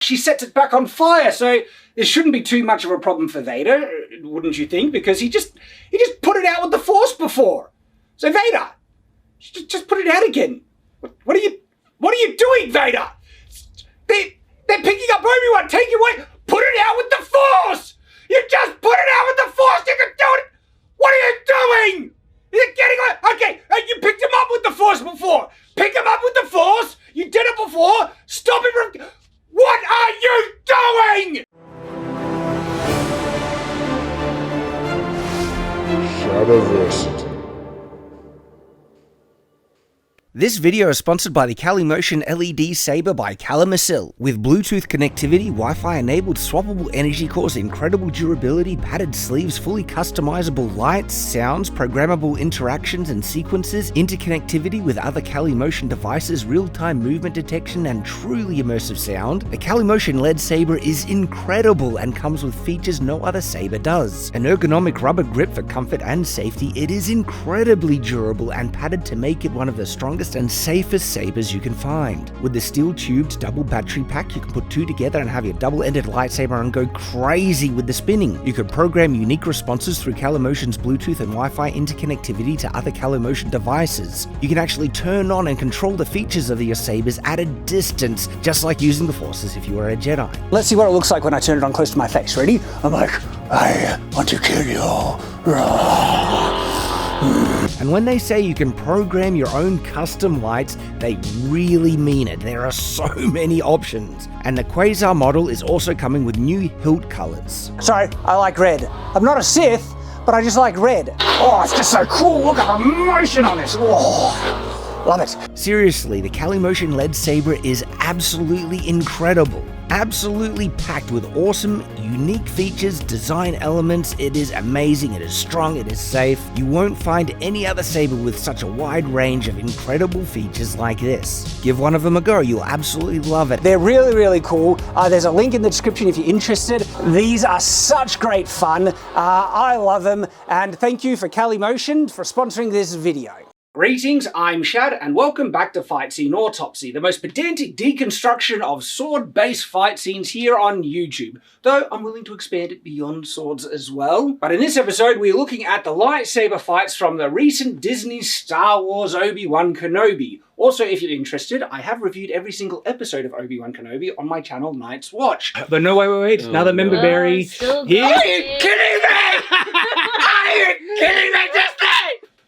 she sets it back on fire. So this shouldn't be too much of a problem for Vader, wouldn't you think? Because he just put it out with the Force before. So Vader, just put it out again. What are you doing, Vader? They're picking up Obi-Wan. Take it away. Put it out with the Force. You just put it out with the Force. You can do it. What are you doing? You're getting on. Okay, you picked him up with the Force before. Pick him up with the Force. You did it before. Stop it from. What are you doing? Shadowversity. This video is sponsored by the Cali Motion LED Sabre by Calamasil. With Bluetooth connectivity, Wi-Fi enabled swappable energy cores, incredible durability, padded sleeves, fully customizable lights, sounds, programmable interactions and sequences, interconnectivity with other Cali Motion devices, real-time movement detection and truly immersive sound, the Cali Motion LED Sabre is incredible and comes with features no other sabre does. An ergonomic rubber grip for comfort and safety, it is incredibly durable and padded to make it one of the strongest and safest sabers you can find. With the steel tubed double battery pack, you can put two together and have your double-ended lightsaber and go crazy with the spinning. You can program unique responses through Calimotion's Bluetooth and Wi-Fi interconnectivity to other Calimotion devices. You can actually turn on and control the features of your sabers at a distance, just like using the Force as if you were a Jedi. Let's see what it looks like when I turn it on close to my face. Ready? I'm like, I want to kill you. And when they say you can program your own custom lights, they really mean it. There are so many options. And the Quasar model is also coming with new hilt colors. Sorry, I like red. I'm not a Sith, but I just like red. Oh, it's just so cool. Look at the motion on this. Oh, love it. Seriously, the Cali Motion LED Sabre is absolutely incredible. Absolutely packed with awesome, unique features, design elements. It is amazing, it is strong, it is safe. You won't find any other saber with such a wide range of incredible features like this. Give one of them a go, you'll absolutely love it. They're really, really cool. There's a link in the description if you're interested. These are such great fun. I love them, and thank you for Cali Motion for sponsoring this video. Greetings, I'm Shad, and welcome back to Scene Autopsy, the most pedantic deconstruction of sword-based fight scenes here on YouTube, though I'm willing to expand it beyond swords as well. But in this episode, we're looking at the lightsaber fights from the recent Disney Star Wars Obi-Wan Kenobi. Also, if you're interested, I have reviewed every single episode of Obi-Wan Kenobi on my channel, Night's Watch. But no, wait, another member berry. Here. Are you kidding me? Are you kidding me, Disney?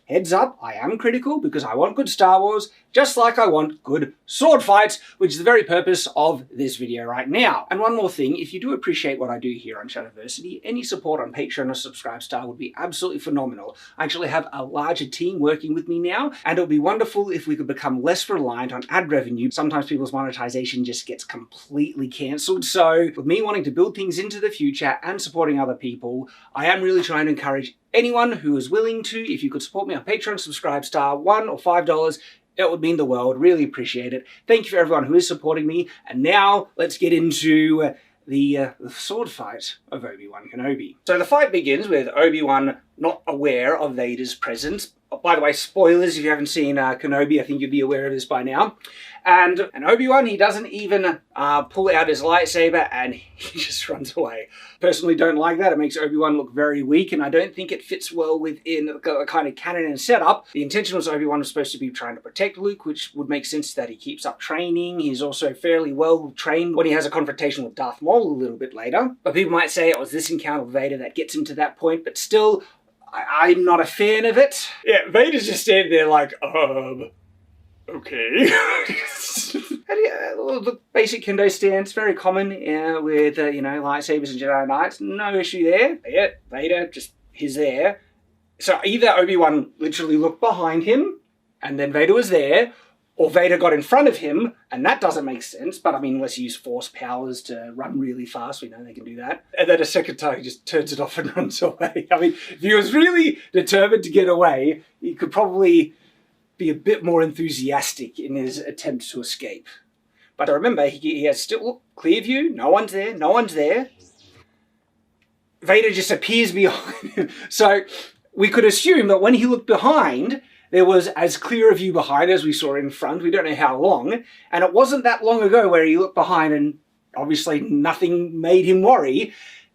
Heads up, I am critical because I want good Star Wars, just like I want good sword fights, which is the very purpose of this video right now. And one more thing, if you do appreciate what I do here on Shadowversity, any support on Patreon or Subscribestar would be absolutely phenomenal. I actually have a larger team working with me now, and it would be wonderful if we could become less reliant on ad revenue. Sometimes people's monetization just gets completely cancelled. So with me wanting to build things into the future and supporting other people, I am really trying to encourage anyone who is willing to, if you could support me on Patreon, Subscribestar, $1 or $5, it would mean the world. Really appreciate it. Thank you for everyone who is supporting me. And now let's get into the sword fight of Obi-Wan Kenobi. So the fight begins with Obi-Wan not aware of Vader's presence. By the way, spoilers, if you haven't seen Kenobi, I think you'd be aware of this by now. And Obi-Wan, he doesn't even pull out his lightsaber and he just runs away. Personally don't like that. It makes Obi-Wan look very weak, and I don't think it fits well within the kind of canon and setup. The intention was Obi-Wan was supposed to be trying to protect Luke, which would make sense that he keeps up training. He's also fairly well trained when he has a confrontation with Darth Maul a little bit later. But people might say it was this encounter with Vader that gets him to that point, but still, I'm not a fan of it. Yeah, Vader's just standing there like, okay. The basic kendo stance, very common with, lightsabers and Jedi Knights. No issue there. Yeah, Vader just is there. So either Obi-Wan literally looked behind him and then Vader was there, or Vader got in front of him, and that doesn't make sense. But I mean, unless you use force powers to run really fast, we know they can do that. And then a second time, he just turns it off and runs away. I mean, if he was really determined to get away, he could probably be a bit more enthusiastic in his attempt to escape. But remember, he has still, look, clear view, no one's there, no one's there. Vader just appears behind him. So we could assume that when he looked behind, there was as clear a view behind as we saw in front. We don't know how long. And it wasn't that long ago where he looked behind and obviously nothing made him worry.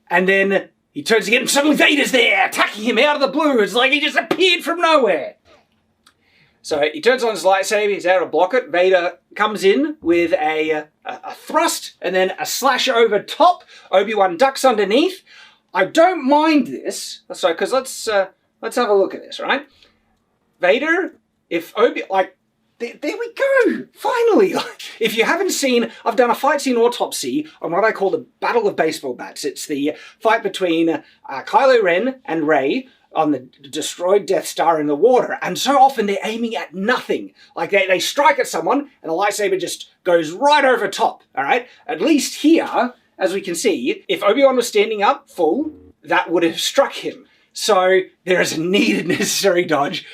And then he turns again and suddenly Vader's there, attacking him out of the blue. It's like he just appeared from nowhere. So he turns on his lightsaber, he's able to block it. Vader comes in with a thrust and then a slash over top. Obi-Wan ducks underneath. I don't mind this. So, because let's have a look at this, right? Vader, if there we go, finally. If you haven't seen, I've done a fight scene autopsy on what I call the Battle of Baseball Bats. It's the fight between Kylo Ren and Rey on the destroyed Death Star in the water. And so often they're aiming at nothing. Like they strike at someone and the lightsaber just goes right over top, all right? At least here, as we can see, if Obi-Wan was standing up full, that would have struck him. So there is a needed necessary dodge.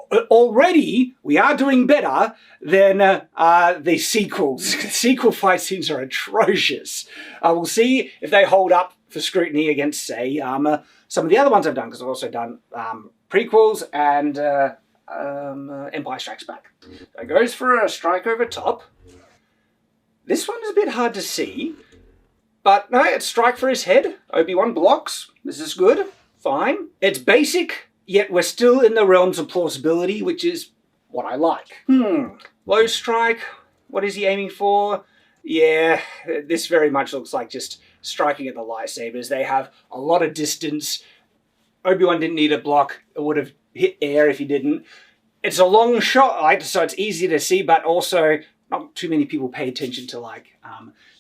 Already, we are doing better than the sequels. The sequel fight scenes are atrocious. We'll see if they hold up for scrutiny against, say, some of the other ones I've done, because I've also done prequels and Empire Strikes Back. So it goes for a strike over top. This one's a bit hard to see, but no, it's strike for his head. Obi-Wan blocks. This is good. Fine. It's basic, yet we're still in the realms of plausibility, which is what I like. Low strike. What is he aiming for? Yeah, this very much looks like just striking at the lightsabers. They have a lot of distance. Obi-Wan didn't need a block. It would have hit air if he didn't. It's a long shot, right? So it's easy to see, but also not too many people pay attention to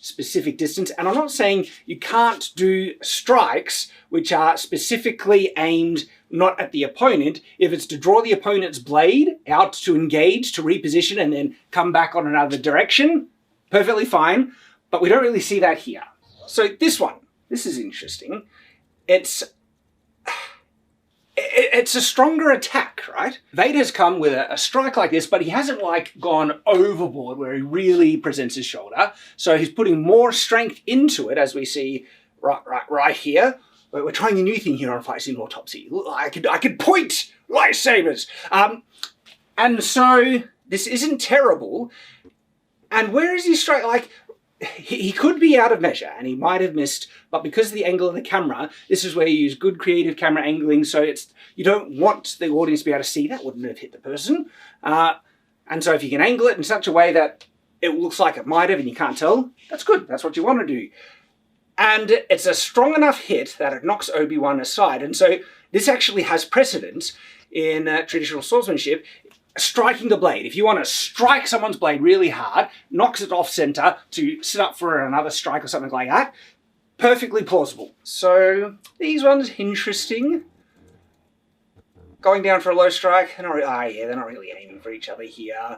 specific distance. And I'm not saying you can't do strikes which are specifically aimed not at the opponent. If it's to draw the opponent's blade out to engage, to reposition, and then come back on another direction, perfectly fine. But we don't really see that here. So this is interesting. It's a stronger attack, right? Vader's come with a strike like this, but he hasn't gone overboard where he really presents his shoulder. So he's putting more strength into it, as we see right here. We're trying a new thing here on Fight Scene Autopsy. I could point lightsabers. And so this isn't terrible. And where is he strike? He could be out of measure and he might have missed, but because of the angle of the camera, this is where you use good creative camera angling, so you don't want the audience to be able to see that wouldn't have hit the person. And so if you can angle it in such a way that it looks like it might have and you can't tell, that's good. That's what you want to do. And it's a strong enough hit that it knocks Obi-Wan aside. And so this actually has precedence in traditional swordsmanship. Striking the blade. If you want to strike someone's blade really hard, knocks it off center to sit up for another strike or something like that, perfectly plausible. So these ones, interesting. Going down for a low strike. They're not really aiming for each other here.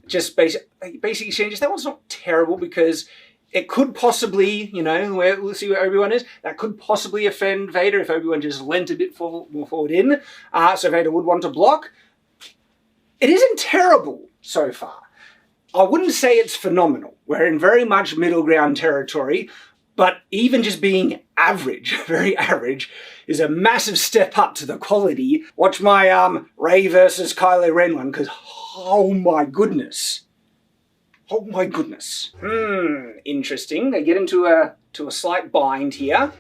Just basic exchanges. That one's not terrible because it could possibly, we'll see where Obi-Wan is. That could possibly offend Vader if Obi-Wan just leant a bit more forward in. So Vader would want to block. It isn't terrible so far. I wouldn't say it's phenomenal. We're in very much middle ground territory, but even just being average, very average, is a massive step up to the quality. Watch my Rey versus Kylo Ren one, because oh my goodness. Oh my goodness. Interesting. They get into a slight bind here.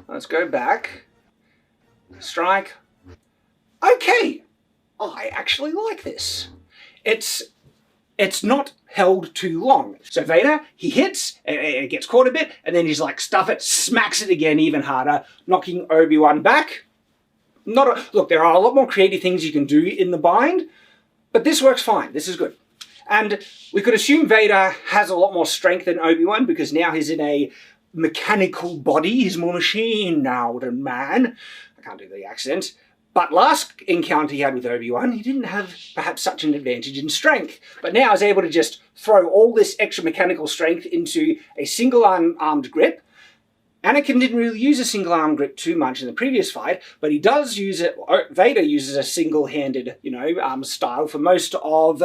Let's go back. Strike. Okay. I actually like this. It's not held too long. So Vader, he hits, it gets caught a bit, and then he's stuff it, smacks it again even harder, knocking Obi-Wan back. Look, there are a lot more creative things you can do in the bind, but this works fine. This is good. And we could assume Vader has a lot more strength than Obi-Wan because now he's in a mechanical body. He's more machine now than man. I can't do the accent. But last encounter he had with Obi-Wan, he didn't have perhaps such an advantage in strength. But now he's able to just throw all this extra mechanical strength into a single armed grip. Anakin didn't really use a single arm grip too much in the previous fight, but he does use it. Vader uses a single-handed, style for most of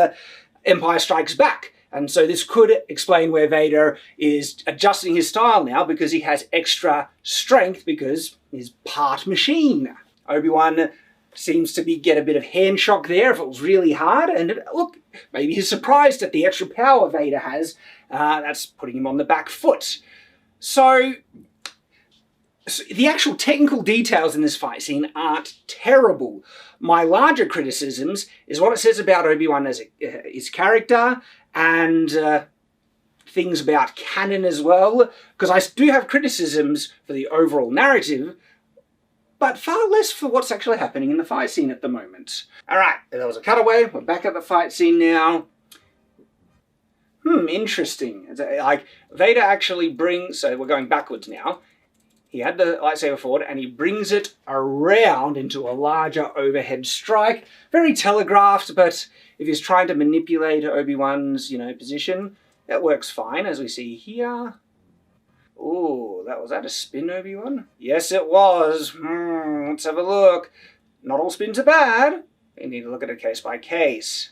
Empire Strikes Back. And so this could explain where Vader is adjusting his style now because he has extra strength because he's part machine. Obi-Wan seems to get a bit of hand shock there if it was really hard. And look, maybe he's surprised at the extra power Vader has. That's putting him on the back foot. So the actual technical details in this fight scene aren't terrible. My larger criticisms is what it says about Obi-Wan as his character, and things about canon as well, because I do have criticisms for the overall narrative, but far less for what's actually happening in the fight scene at the moment. Alright, there was a cutaway, we're back at the fight scene now. Interesting. Like, Vader actually brings, so we're going backwards now. He had the lightsaber forward and he brings it around into a larger overhead strike. Very telegraphed, but if he's trying to manipulate Obi-Wan's, position, that works fine, as we see here. Oh, was that a spin, Obi-Wan? Yes, it was. Let's have a look. Not all spins are bad. We need to look at it case by case.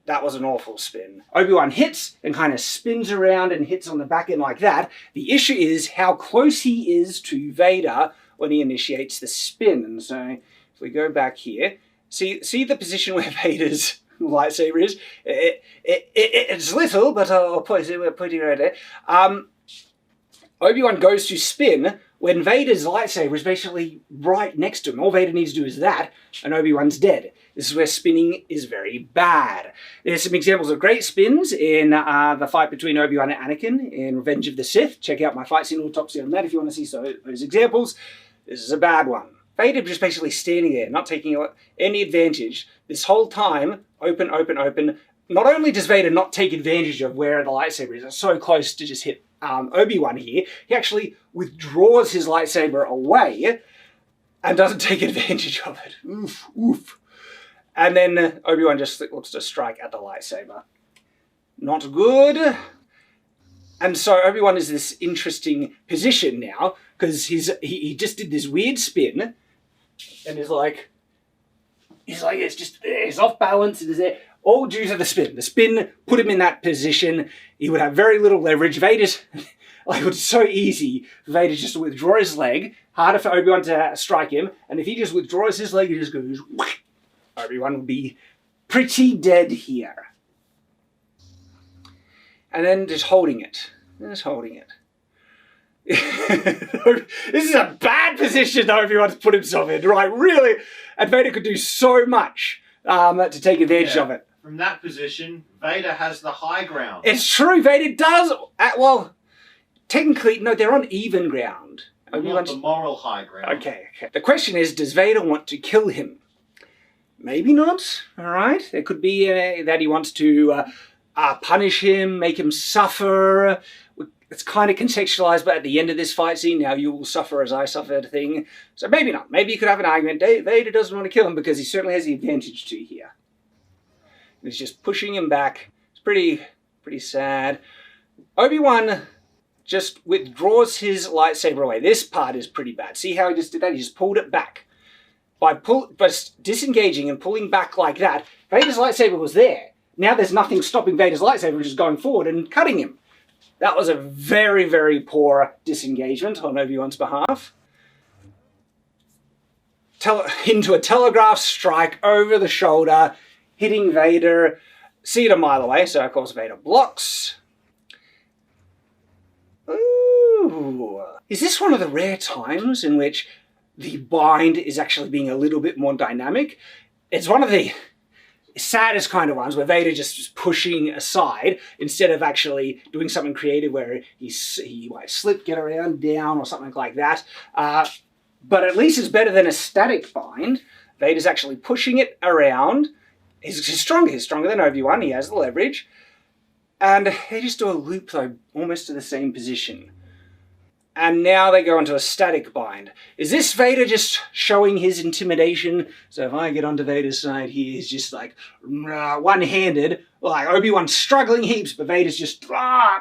That was an awful spin. Obi-Wan hits and kind of spins around and hits on the back end like that. The issue is how close he is to Vader when he initiates the spin. And so if we go back here, see the position where Vader's lightsaber is? It's little, but I'll put it right there. Obi-Wan goes to spin when Vader's lightsaber is basically right next to him. All Vader needs to do is that, and Obi-Wan's dead. This is where spinning is very bad. There's some examples of great spins in the fight between Obi-Wan and Anakin in Revenge of the Sith. Check out my fight scene autopsy on that if you want to see those examples. This is a bad one. Vader just basically standing there, not taking any advantage. This whole time, open. Not only does Vader not take advantage of where the lightsaber is, it's so close to just hit Obi-Wan here, he actually withdraws his lightsaber away and doesn't take advantage of it. Oof. And then Obi-Wan just looks to strike at the lightsaber. Not good. And so Obi-Wan is this interesting position now, because he just did this weird spin, and he's off balance, and is there, all due to the spin. The spin put him in that position. He would have very little leverage. It was so easy for Vader just to withdraw his leg, harder for Obi-Wan to strike him, and if he just withdraws his leg, he just goes, whack, Obi-Wan would be pretty dead here. And then just holding it. This is a bad position that Obi-Wan's put himself in, right? Really? And Vader could do so much to take advantage of it. From that position, Vader has the high ground. It's true, Vader does. Well, technically, no, they're on even ground. Not the moral high ground. Okay. The question is, does Vader want to kill him? Maybe not, all right? There could be that he wants to punish him, make him suffer. It's kind of contextualized, but at the end of this fight scene, now you will suffer as I suffered thing. So maybe not. Maybe you could have an argument. Vader doesn't want to kill him because he certainly has the advantage to here. And he's just pushing him back. It's pretty sad. Obi-Wan just withdraws his lightsaber away. This part is pretty bad. See how he just did that? He just pulled it back. By disengaging and pulling back like that, Vader's lightsaber was there. Now there's nothing stopping Vader's lightsaber just going forward and cutting him. That was a very, very poor disengagement on Obi-Wan's behalf. Into a telegraph strike over the shoulder, hitting Vader. See it a mile away, so of course Vader blocks. Ooh. Is this one of the rare times in which the bind is actually being a little bit more dynamic? It's one of the saddest kind of ones where Vader just pushing aside instead of actually doing something creative where he might slip, get around, down, or something like that. But at least it's better than a static bind. Vader's actually pushing it around. He's stronger than Obi-Wan. He has the leverage. And they just do a loop, though, almost to the same position. And now they go into a static bind. Is this Vader just showing his intimidation? So if I get onto Vader's side, he is just like one-handed. Like Obi-Wan's struggling heaps, but Vader's just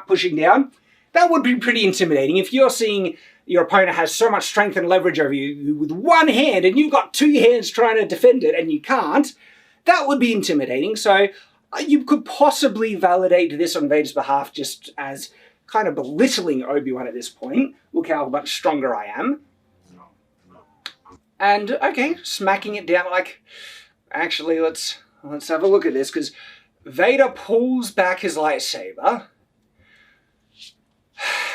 pushing down. That would be pretty intimidating. If you're seeing your opponent has so much strength and leverage over you with one hand, and you've got two hands trying to defend it, and you can't, that would be intimidating. So you could possibly validate this on Vader's behalf just as kind of belittling Obi-Wan at this point. Look how much stronger I am. And, okay, smacking it down like... Actually, let's have a look at this, because Vader pulls back his lightsaber.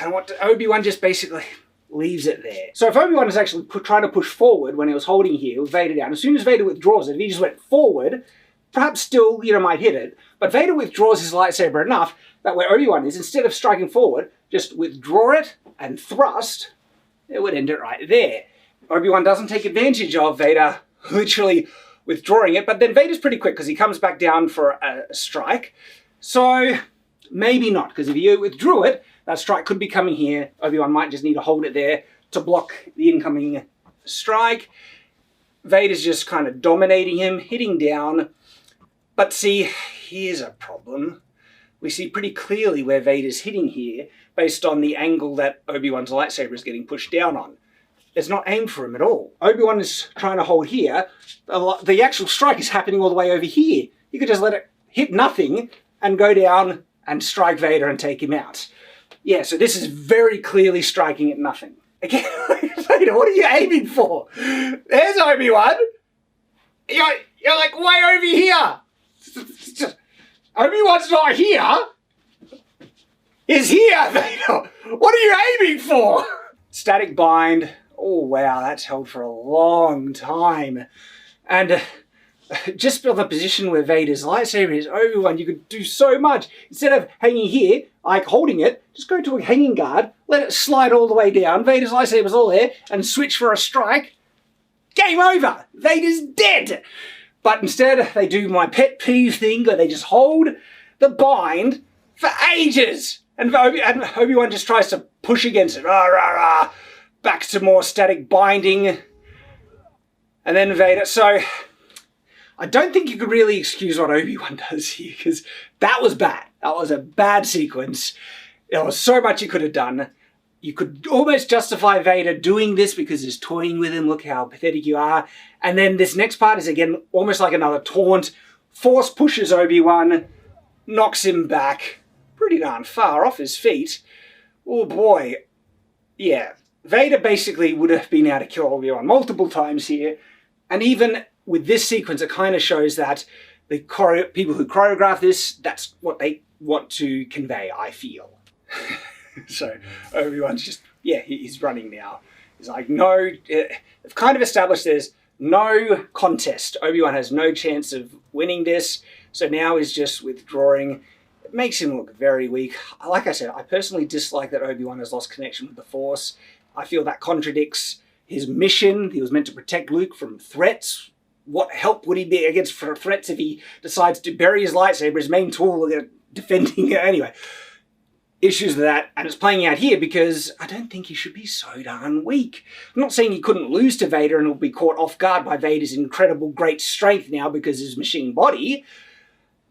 And what Obi-Wan just basically leaves it there. So if Obi-Wan is actually trying to push forward when he was holding here with Vader down, as soon as Vader withdraws it, if he just went forward, perhaps still, might hit it. But Vader withdraws his lightsaber enough that where Obi-Wan is, instead of striking forward, just withdraw it and thrust, it would end it right there. Obi-Wan doesn't take advantage of Vader literally withdrawing it, but then Vader's pretty quick because he comes back down for a strike. So maybe not, because if you withdrew it, that strike could be coming here. Obi-Wan might just need to hold it there to block the incoming strike. Vader's just kind of dominating him, hitting down. But see, here's a problem. We see pretty clearly where Vader's hitting here based on the angle that Obi-Wan's lightsaber is getting pushed down on. It's not aimed for him at all. Obi-Wan is trying to hold here. The actual strike is happening all the way over here. You could just let it hit nothing and go down and strike Vader and take him out. Yeah, so this is very clearly striking at nothing. Again, Vader, what are you aiming for? There's Obi-Wan. You're like way over here. Obi-Wan's not here. He's here, Vader. What are you aiming for? Static bind. Oh, wow, that's held for a long time. And just from the position where Vader's lightsaber is, Obi-Wan, you could do so much. Instead of hanging here, like holding it, just go to a hanging guard, let it slide all the way down, Vader's lightsaber's all there, and switch for a strike. Game over! Vader's dead! But instead, they do my pet peeve thing where they just hold the bind for ages. And Obi-Wan just tries to push against it. Rah, rah, rah. Back to more static binding. And then Vader. So, I don't think you could really excuse what Obi-Wan does here, because that was bad. That was a bad sequence. There was so much he could have done. You could almost justify Vader doing this because he's toying with him. Look how pathetic you are. And then this next part is, again, almost like another taunt. Force pushes Obi-Wan, knocks him back pretty darn far off his feet. Oh boy. Yeah. Vader basically would have been able to kill Obi-Wan multiple times here. And even with this sequence, it kind of shows that the people who choreograph this, that's what they want to convey, I feel. So Obi-Wan's just, yeah, he's running now. He's like, no, they've kind of established there's no contest. Obi-Wan has no chance of winning this. So now he's just withdrawing. It makes him look very weak. Like I said, I personally dislike that Obi-Wan has lost connection with the Force. I feel that contradicts his mission. He was meant to protect Luke from threats. What help would he be against threats if he decides to bury his lightsaber, his main tool, defending it? Anyway, issues with that. And it's playing out here because I don't think he should be so darn weak. I'm not saying he couldn't lose to Vader and will be caught off guard by Vader's incredible great strength now because of his machine body.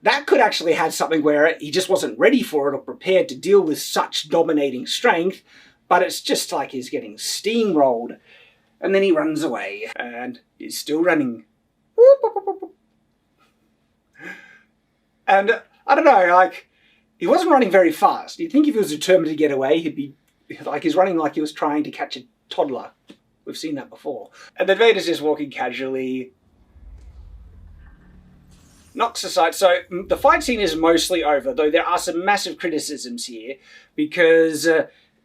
That could actually have something where he just wasn't ready for it or prepared to deal with such dominating strength. But it's just like he's getting steamrolled. And then he runs away. And he's still running. And I don't know, like, he wasn't running very fast. You'd think if he was determined to get away, he'd be, like, he's running like he was trying to catch a toddler. We've seen that before. And then Vader's just walking casually. Knocks aside. So the fight scene is mostly over, though there are some massive criticisms here, because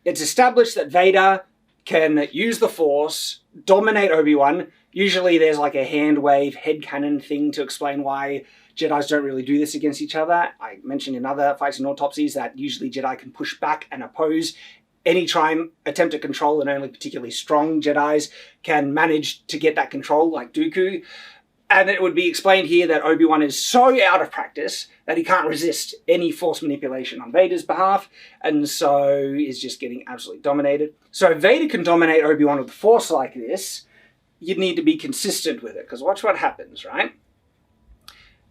it's established that Vader can use the Force, dominate Obi-Wan. Usually there's like a hand wave, headcanon thing to explain why Jedis don't really do this against each other. I mentioned in other fights and autopsies that usually Jedi can push back and oppose any attempt at control, and only particularly strong Jedis can manage to get that control, like Dooku. And it would be explained here that Obi-Wan is so out of practice that he can't resist any Force manipulation on Vader's behalf, and so is just getting absolutely dominated. So if Vader can dominate Obi-Wan with the Force like this, you'd need to be consistent with it, because watch what happens, right?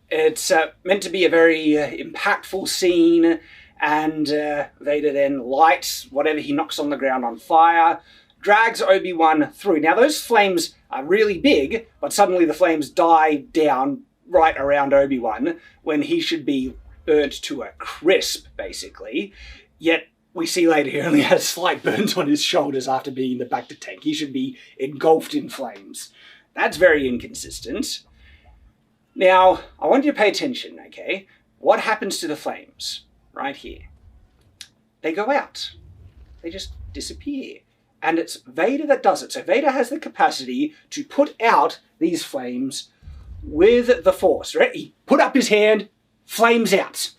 It's meant to be a very impactful scene, and Vader then lights whatever he knocks on the ground on fire, drags Obi-Wan through. Now those flames are really big, but suddenly the flames die down right around Obi-Wan when he should be burnt to a crisp, basically. Yet we see later he only has slight burns on his shoulders after being in the bacta tank. He should be engulfed in flames. That's very inconsistent. Now, I want you to pay attention, okay? What happens to the flames? Right here. They go out. They just disappear. And it's Vader that does it. So Vader has the capacity to put out these flames with the Force, right? He put up his hand, flames out.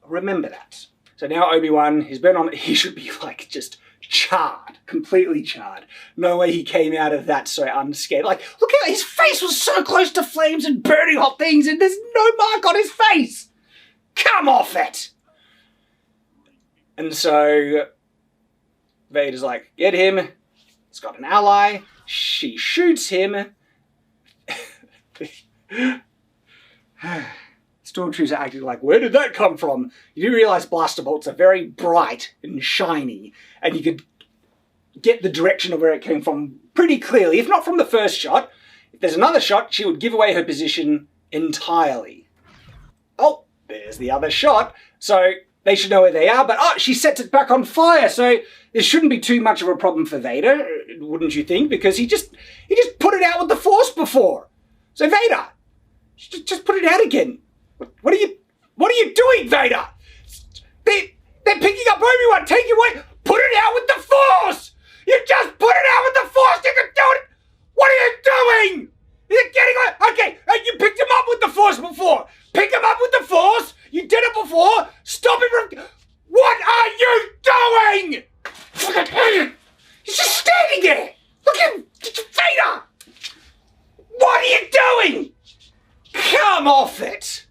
Remember that. So now Obi-Wan, he's been on, he should be like just charred, completely charred. No way he came out of that so unscathed. Like, look at his face was so close to flames and burning hot things and there's no mark on his face. Come off it. And so Vader's like, get him. He's got an ally. She shoots him. Stormtroopers are acting like, where did that come from? You do realise blaster bolts are very bright and shiny, and you could get the direction of where it came from pretty clearly, if not from the first shot. If there's another shot, she would give away her position entirely. Oh, there's the other shot. So they should know where they are, but oh, she sets it back on fire, so this shouldn't be too much of a problem for Vader, wouldn't you think? Because he just put it out with the Force before. So Vader, just put it out again. What are you doing, Vader? They're picking up Obi-Wan, take it away. Put it out with the Force. You just put it out with the Force. You can do it. What are you doing? You're getting on. Okay, you picked him up with the Force before. Pick him up with the Force. You did it before. Stop him from. What are you doing? Look at him. He's just standing there. Look at him, Vader. What are you doing? Come off it.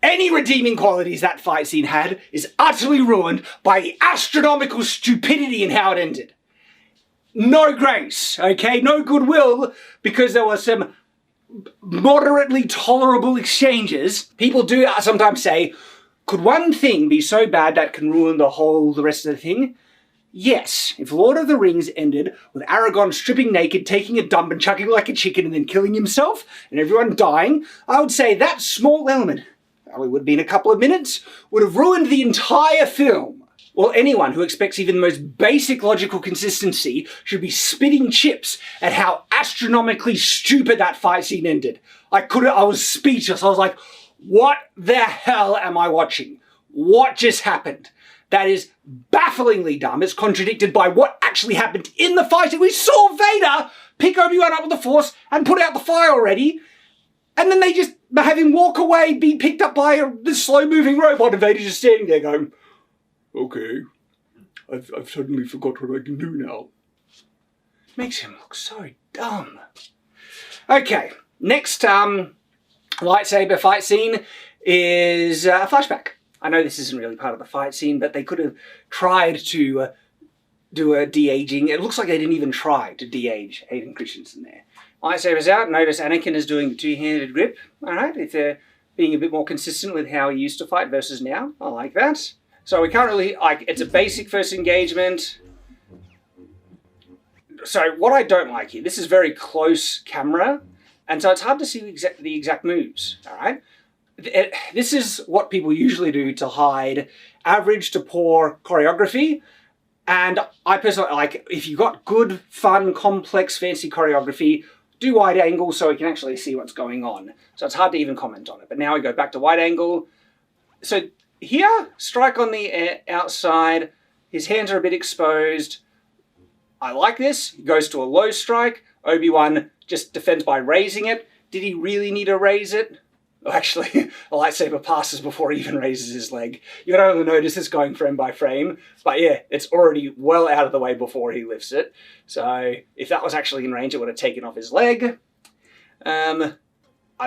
Any redeeming qualities that fight scene had is utterly ruined by the astronomical stupidity in how it ended. No grace, okay? No goodwill, because there were some moderately tolerable exchanges. People do sometimes say, could one thing be so bad that can ruin the rest of the thing? Yes, if Lord of the Rings ended with Aragorn stripping naked, taking a dump and chucking like a chicken and then killing himself, and everyone dying, I would say that small element, probably would have been a couple of minutes, would have ruined the entire film. Well, anyone who expects even the most basic logical consistency should be spitting chips at how astronomically stupid that fight scene ended. I was speechless. I was like, what the hell am I watching? What just happened? That is bafflingly dumb. It's contradicted by what actually happened in the fight. We saw Vader pick Obi-Wan up with the Force and put out the fire already. And then they just have him walk away, be picked up by this slow-moving robot, and Vader just standing there going, okay, I've suddenly forgot what I can do now. Makes him look so dumb. Okay, next lightsaber fight scene is a flashback. I know this isn't really part of the fight scene, but they could have tried to do a de-aging. It looks like they didn't even try to de-age Hayden Christensen there. Lightsaber's out. Notice Anakin is doing the two-handed grip. All right, if they're being a bit more consistent with how he used to fight versus now. I like that. So we can't really, it's a basic first engagement. So what I don't like here, this is very close camera, and so it's hard to see the exact moves, all right? This is what people usually do to hide average to poor choreography. And I personally, if you've got good, fun, complex, fancy choreography, do wide angle so we can actually see what's going on. So it's hard to even comment on it. But now we go back to wide angle. So here, strike on the outside. His hands are a bit exposed. I like this. He goes to a low strike. Obi-Wan just defends by raising it. Did he really need to raise it? Actually, the lightsaber passes before he even raises his leg. You can only notice this going frame by frame, but yeah, it's already well out of the way before he lifts it. So if that was actually in range, it would have taken off his leg. I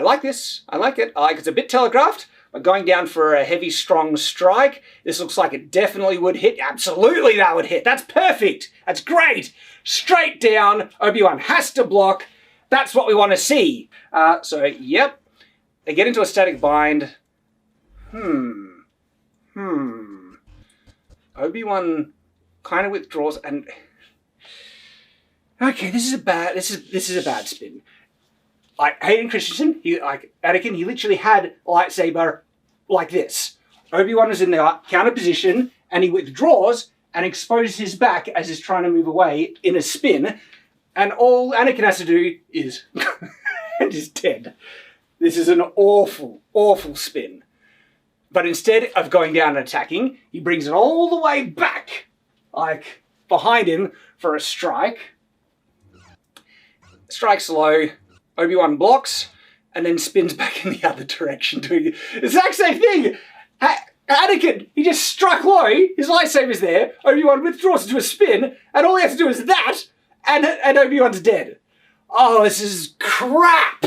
like this. I like it. It's a bit telegraphed, but going down for a heavy, strong strike, this looks like it definitely would hit. Absolutely that would hit. That's perfect. That's great. Straight down. Obi-Wan has to block. That's what we want to see. So, yep. They get into a static bind. Obi-Wan kind of withdraws and... Okay, this is a bad spin. like Hayden Christensen, Anakin, he literally had a lightsaber like this. Obi-Wan was in the counter position, and he withdraws and exposes his back as he's trying to move away in a spin, and all Anakin has to do is and is dead. This is an awful, awful spin. But instead of going down and attacking, he brings it all the way back, like behind him for a strike. Strikes low, Obi-Wan blocks, and then spins back in the other direction, doing the exact same thing. Anakin, he just struck low, his lightsaber's there, Obi-Wan withdraws into a spin, and all he has to do is that, and Obi-Wan's dead. Oh, this is crap!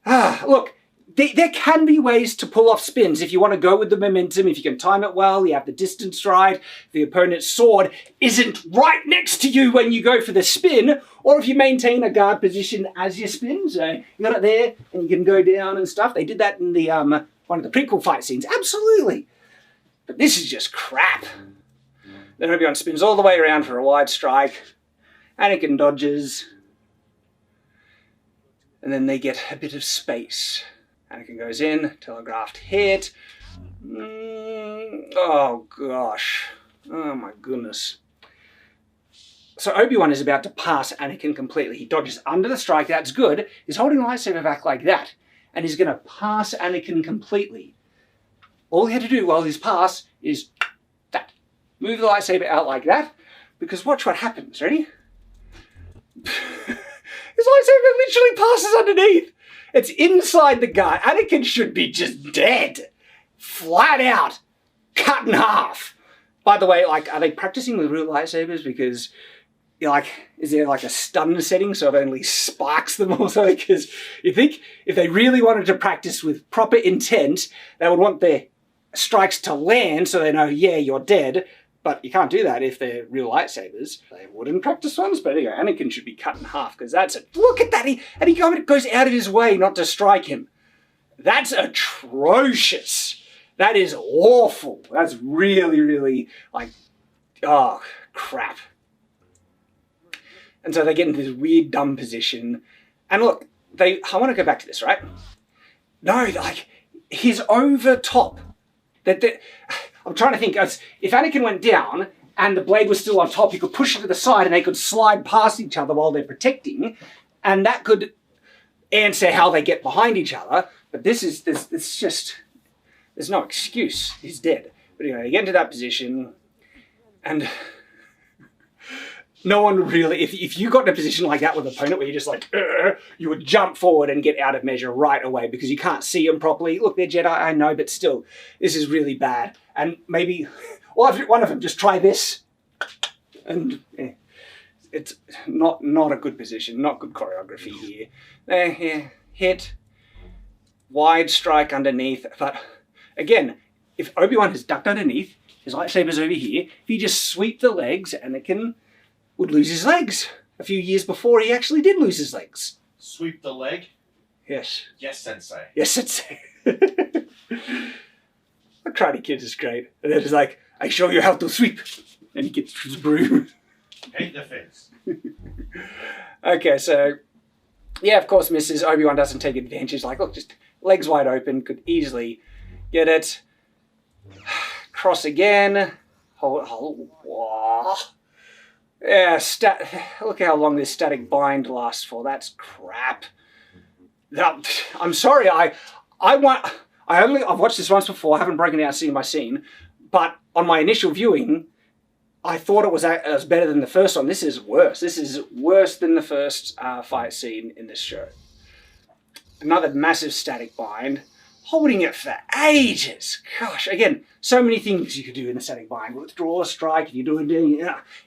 Look, there can be ways to pull off spins if you want to go with the momentum, if you can time it well, you have the distance right, the opponent's sword isn't right next to you when you go for the spin, or if you maintain a guard position as you spin, so you got it there and you can go down and stuff. They did that in the one of the prequel fight scenes, absolutely. But this is just crap. Then Obi-Wan spins all the way around for a wide strike. Anakin dodges. And then they get a bit of space. Anakin goes in, telegraphed hit. Oh gosh. Oh my goodness. So Obi-Wan is about to pass Anakin completely. He dodges under the strike, that's good. He's holding the lightsaber back like that. And he's going to pass Anakin completely. All he had to do while he's passed is that. Move the lightsaber out like that. Because watch what happens, ready? His lightsaber literally passes underneath. It's inside the guard. Anakin should be just dead. Flat out. Cut in half. By the way, like, are they practicing with real lightsabers? Because, like, is there like a stun setting so it only sparks them or something? Because you think if they really wanted to practice with proper intent, they would want their strikes to land so they know, yeah, you're dead. But you can't do that if they're real lightsabers. They wouldn't practice ones, but anyway, Anakin should be cut in half because that's a... Look at that! And he goes out of his way not to strike him. That's atrocious. That is awful. That's really, really, like, oh, crap. And so they get into this weird, dumb position. And look, I want to go back to this, right? No, like, he's over top. I'm trying to think, if Anakin went down and the blade was still on top, he could push it to the side and they could slide past each other while they're protecting, and that could answer how they get behind each other. But there's no excuse. He's dead. But anyway, they get into that position, and no one really, if you got in a position like that with an opponent where you're just like, you would jump forward and get out of measure right away because you can't see them properly. Look, they're Jedi, I know, but still, this is really bad. And maybe one of them just try this, and it's not a good position, not good choreography here. Hit, wide strike underneath, but again, if Obi-Wan has ducked underneath, his lightsaber's over here, if he just sweep the legs, Anakin would lose his legs. A few years before, he actually did lose his legs. Sweep the leg? Yes. Yes, Sensei. Yes, Sensei. The Karate Kid is great. And then it's like, I show you how to sweep. And he gets his broom. Hate the fence. Okay, so, yeah, of course, misses. Obi-Wan doesn't take advantage. Like, look, just legs wide open, could easily get it. Cross again. Whoa. Yeah, look how long this static bind lasts for. That's crap. I'm sorry, I've watched this once before, I haven't broken it out scene by scene, but on my initial viewing, I thought it was better than the first one. This is worse. This is worse than the first fight scene in this show. Another massive static bind, holding it for ages. Gosh, again, so many things you could do in the static bind. Withdraw, strike, if you're doing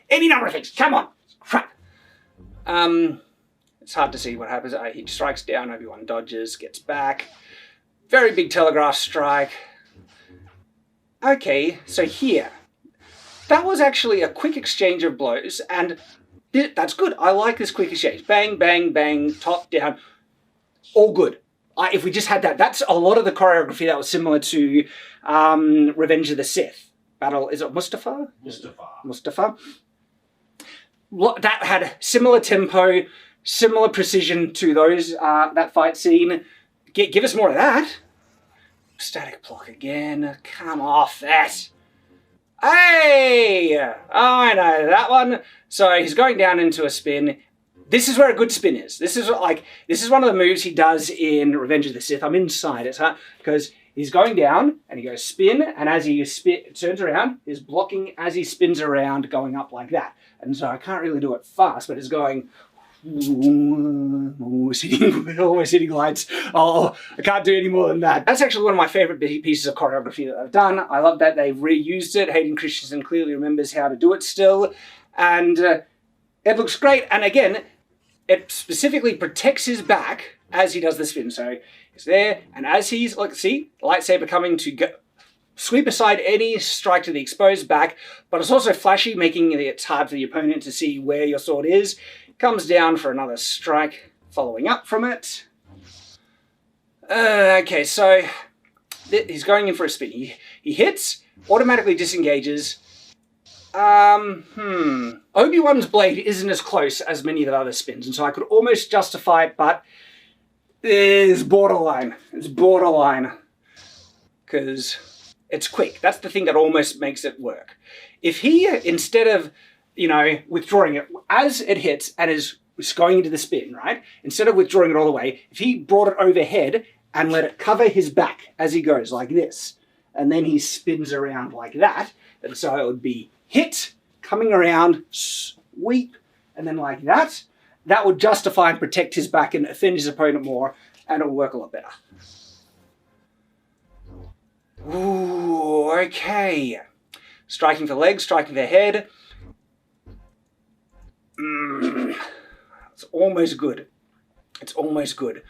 any number of things. Come on, crap. It's hard to see what happens. He strikes down, Obi-Wan dodges, gets back. Very big telegraph strike. Okay, so here. That was actually a quick exchange of blows, and that's good. I like this quick exchange. Bang, bang, bang, top, down. All good. If we just had that, that's a lot of the choreography that was similar to Revenge of the Sith. Battle, is it Mustafa? Mustafa. That had similar tempo, similar precision to those, that fight scene. Give us more of that. Static block again. Come off that. Hey! Oh, I know that one. So he's going down into a spin. This is where a good spin is. This is one of the moves he does in Revenge of the Sith. I'm inside it, because he's going down and he goes spin, and as he turns around, he's blocking as he spins around, going up like that. And so I can't really do it fast, but it's going almost hitting lights. Oh, I can't do any more than that. That's actually one of my favorite pieces of choreography that I've done. I love that they've reused it. Hayden Christensen clearly remembers how to do it still. And it looks great. And again, it specifically protects his back as he does the spin. So he's there, and as he's, look, see, lightsaber coming to go, sweep aside any strike to the exposed back, but it's also flashy, making it hard for the opponent to see where your sword is. Comes down for another strike, following up from it. Okay, so he's going in for a spin. He hits, automatically disengages. Obi-Wan's blade isn't as close as many of the other spins, and so I could almost justify it, but it's borderline. It's borderline. Because it's quick. That's the thing that almost makes it work. If he, instead of, withdrawing it as it hits and is going into the spin, right? Instead of withdrawing it all the way, if he brought it overhead and let it cover his back as he goes, like this, and then he spins around like that, and so it would be hit, coming around, sweep, and then like that, that would justify and protect his back and offend his opponent more, and it'll work a lot better. Ooh, okay. Striking for legs, striking for head. It's almost good. It's almost good.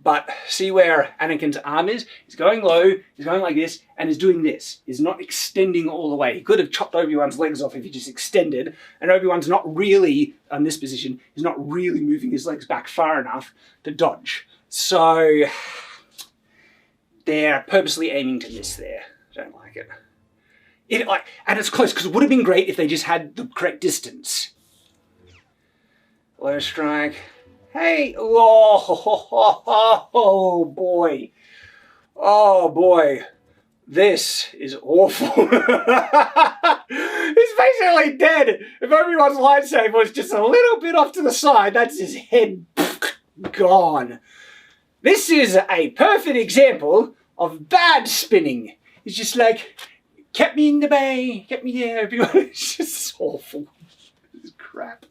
But see where Anakin's arm is? He's going low, he's going like this, and he's doing this. He's not extending all the way. He could have chopped Obi-Wan's legs off if he just extended, and Obi-Wan's not really, in this position, he's not really moving his legs back far enough to dodge. So, they're purposely aiming to miss there. Don't like it. And it's close, because it would have been great if they just had the correct distance. Low strike. Hey, oh boy. Oh boy. This is awful. He's basically dead. If Obi-Wan's lightsaber was just a little bit off to the side, that's his head gone. This is a perfect example of bad spinning. It's just like, kept me in the bay, kept me there, Obi-Wan. It's just awful. This is crap.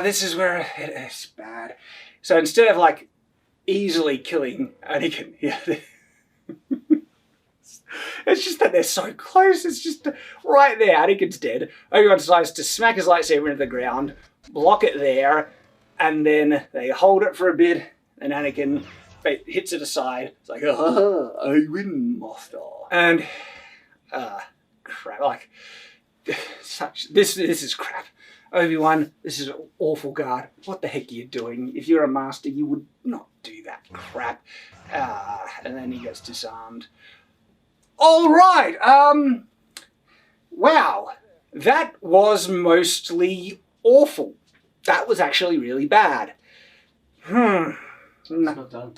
This is where it is bad. So instead of easily killing Anakin, it's just that they're so close. It's just right there. Anakin's dead. Obi-Wan decides to smack his lightsaber into the ground, block it there, and then they hold it for a bit, and Anakin hits it aside. It's like, I win, Master. And, crap. This is crap. Obi-Wan, this is an awful guard. What the heck are you doing? If you're a master, you would not do that crap. And then he gets disarmed. All right. Wow. That was mostly awful. That was actually really bad. It's not done.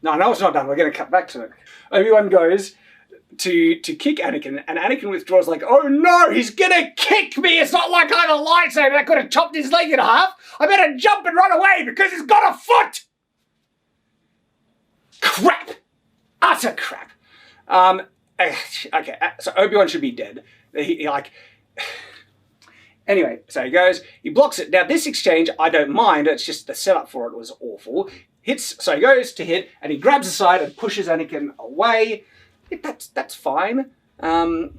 No, it's not done. We're going to cut back to it. Obi-Wan goes to kick Anakin, and Anakin withdraws like, oh no, he's gonna kick me! It's not like I have a lightsaber that could have chopped his leg in half! I better jump and run away because he's got a foot! Crap! Utter crap. Okay, so Obi-Wan should be dead. Anyway, so he goes, he blocks it. Now this exchange, I don't mind, it's just the setup for it was awful. So he goes to hit, and he grabs aside and pushes Anakin away. That's fine. And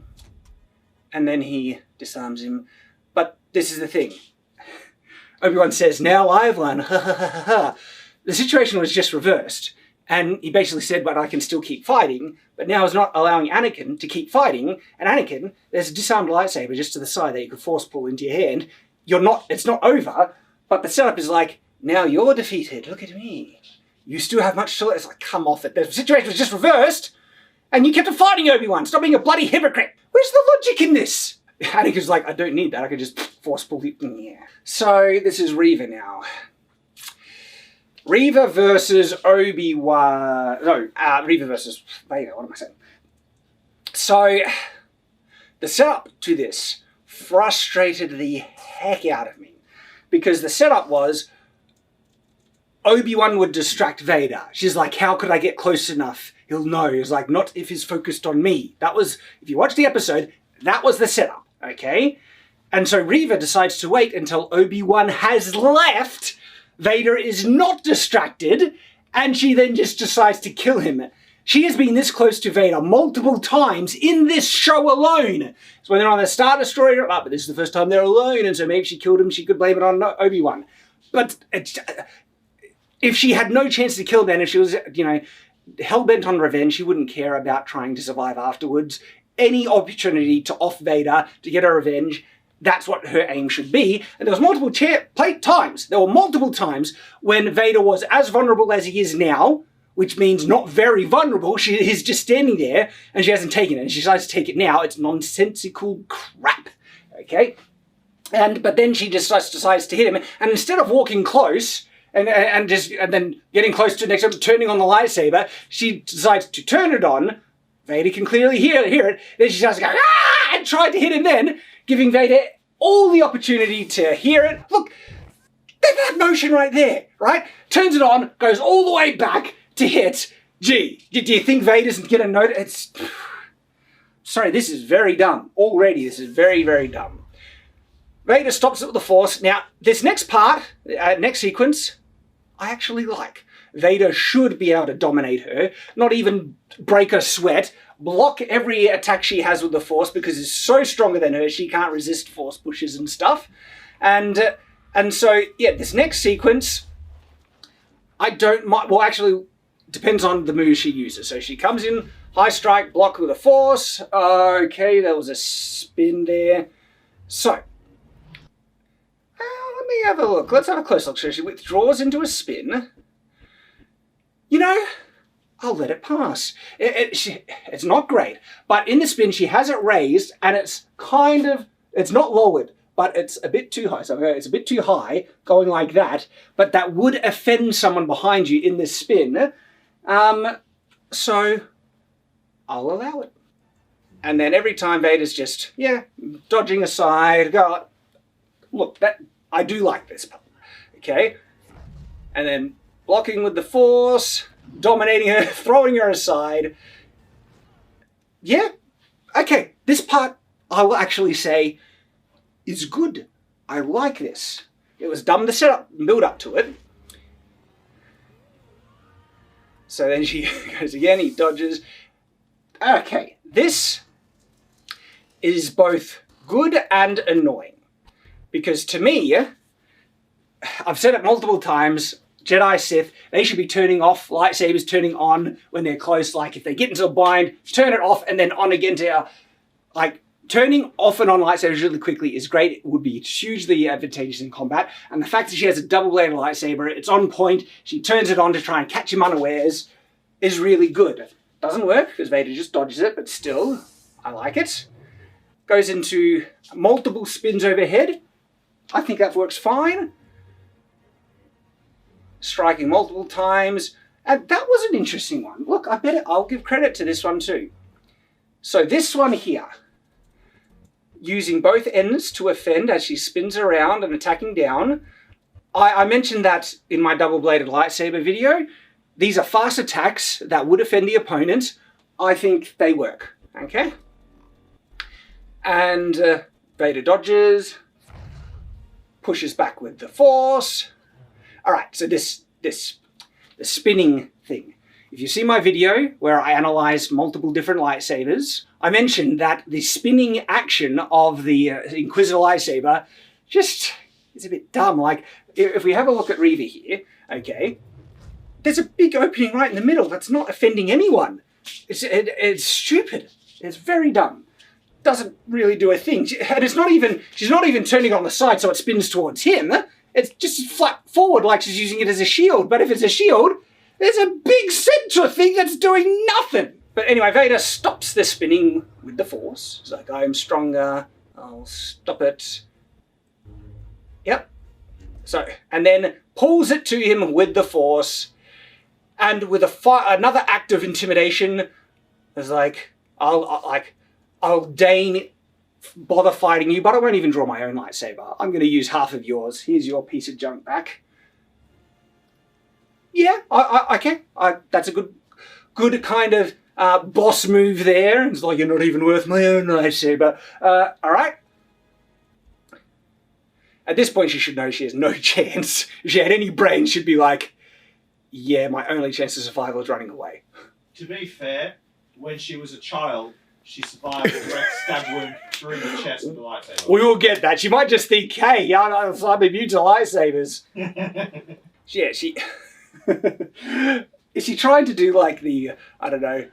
then he disarms him. But this is the thing. Obi-Wan says, now I've won. The situation was just reversed. And he basically said, but I can still keep fighting. But now it's not allowing Anakin to keep fighting. And Anakin, there's a disarmed lightsaber just to the side that you could force pull into your hand. It's not over. But the setup is like, now you're defeated. Look at me. You still have much to... It's like, come off it. The situation was just reversed. And you kept on fighting Obi-Wan. Stop being a bloody hypocrite. Where's the logic in this? Anakin's like, I don't need that. I can just force pull it. Yeah. So this is Reva now. Reva versus Obi-Wan. No, Reva versus Vader. What am I saying? So the setup to this frustrated the heck out of me, because the setup was Obi-Wan would distract Vader. She's like, how could I get close enough? He'll know. He's like, not if he's focused on me. That was, if you watch the episode, that was the setup, okay? And so Reva decides to wait until Obi-Wan has left, Vader is not distracted, and she then just decides to kill him. She has been this close to Vader multiple times in this show alone. So when they're on the Star Destroyer, but this is the first time they're alone, and so maybe she killed him, she could blame it on Obi-Wan. But if she had no chance to kill Ben, if she was, hell-bent on revenge, she wouldn't care about trying to survive afterwards. Any opportunity to off Vader, to get her revenge, that's what her aim should be. And there was multiple times. There were multiple times when Vader was as vulnerable as he is now, which means not very vulnerable. She is just standing there, and she hasn't taken it. And she decides to take it now. It's nonsensical crap, okay? But then she just decides to hit him. And instead of walking close and then getting close to the next time, turning on the lightsaber, she decides to turn it on. Vader can clearly hear it. Then she starts going, ah! And tried to hit him then, giving Vader all the opportunity to hear it. Look, there's that motion right there, right? Turns it on, goes all the way back to hit. Gee, do you think Vader's going to notice? Sorry, this is very dumb. Already, this is very, very dumb. Vader stops it with the Force. Now, this next part, next sequence, I actually like. Vader should be able to dominate her, not even break her sweat, block every attack she has with the Force because it's so stronger than her, she can't resist Force pushes and stuff. And so, yeah, this next sequence, I don't mind. Well, actually, depends on the move she uses. So she comes in, high strike, block with the Force. Okay, there was a spin there. So, let me have a look. Let's have a close look. So she withdraws into a spin. I'll let it pass. It's not great, but in the spin she has it raised, and it's not lowered, but it's a bit too high. So it's a bit too high going like that, but that would offend someone behind you in this spin. So I'll allow it. And then every time Vader's just, dodging aside, go, look, I do like this part, okay? And then blocking with the Force, dominating her, throwing her aside. Yeah, okay, this part, I will actually say, is good. I like this. It was dumb to set up and build up to it. So then she goes again, he dodges. Okay, this is both good and annoying. Because to me, I've said it multiple times, Jedi, Sith, they should be turning off lightsabers, turning on when they're close. Like if they get into a bind, turn it off and then on again to, turning off and on lightsabers really quickly is great. It would be hugely advantageous in combat. And the fact that she has a double-bladed lightsaber, it's on point, she turns it on to try and catch him unawares, is really good. Doesn't work because Vader just dodges it, but still, I like it. Goes into multiple spins overhead. I think that works fine. Striking multiple times. And that was an interesting one. Look, I'll give credit to this one too. So this one here, using both ends to offend as she spins around and attacking down. I mentioned that in my double-bladed lightsaber video. These are fast attacks that would offend the opponent. I think they work, okay? And Vader dodges, pushes back with the Force. All right, so the spinning thing. If you see my video where I analyze multiple different lightsabers, I mentioned that the spinning action of the Inquisitor lightsaber just is a bit dumb. Like, if we have a look at Reva here, okay, there's a big opening right in the middle that's not offending anyone. It's stupid. It's very dumb. Doesn't really do a thing. And she's not even turning on the side so it spins towards him. It's just flat forward like she's using it as a shield. But if it's a shield, there's a big center thing that's doing nothing. But anyway, Vader stops the spinning with the Force. He's like, I am stronger. I'll stop it. Yep. So, and then pulls it to him with the Force, and with another act of intimidation, is like, I'll deign bother fighting you, but I won't even draw my own lightsaber. I'm going to use half of yours. Here's your piece of junk back. Yeah, okay. That's a good kind of boss move there. It's like, you're not even worth my own lightsaber. All right. At this point, she should know she has no chance. If she had any brains, she'd be like, yeah, my only chance of survival is running away. To be fair, when she was a child, she survived a direct stab wound through the chest with a lightsaber. We will get that. She might just think, hey, I'm immune to lightsabers. Yeah, she... Is she trying to do like the, I don't know,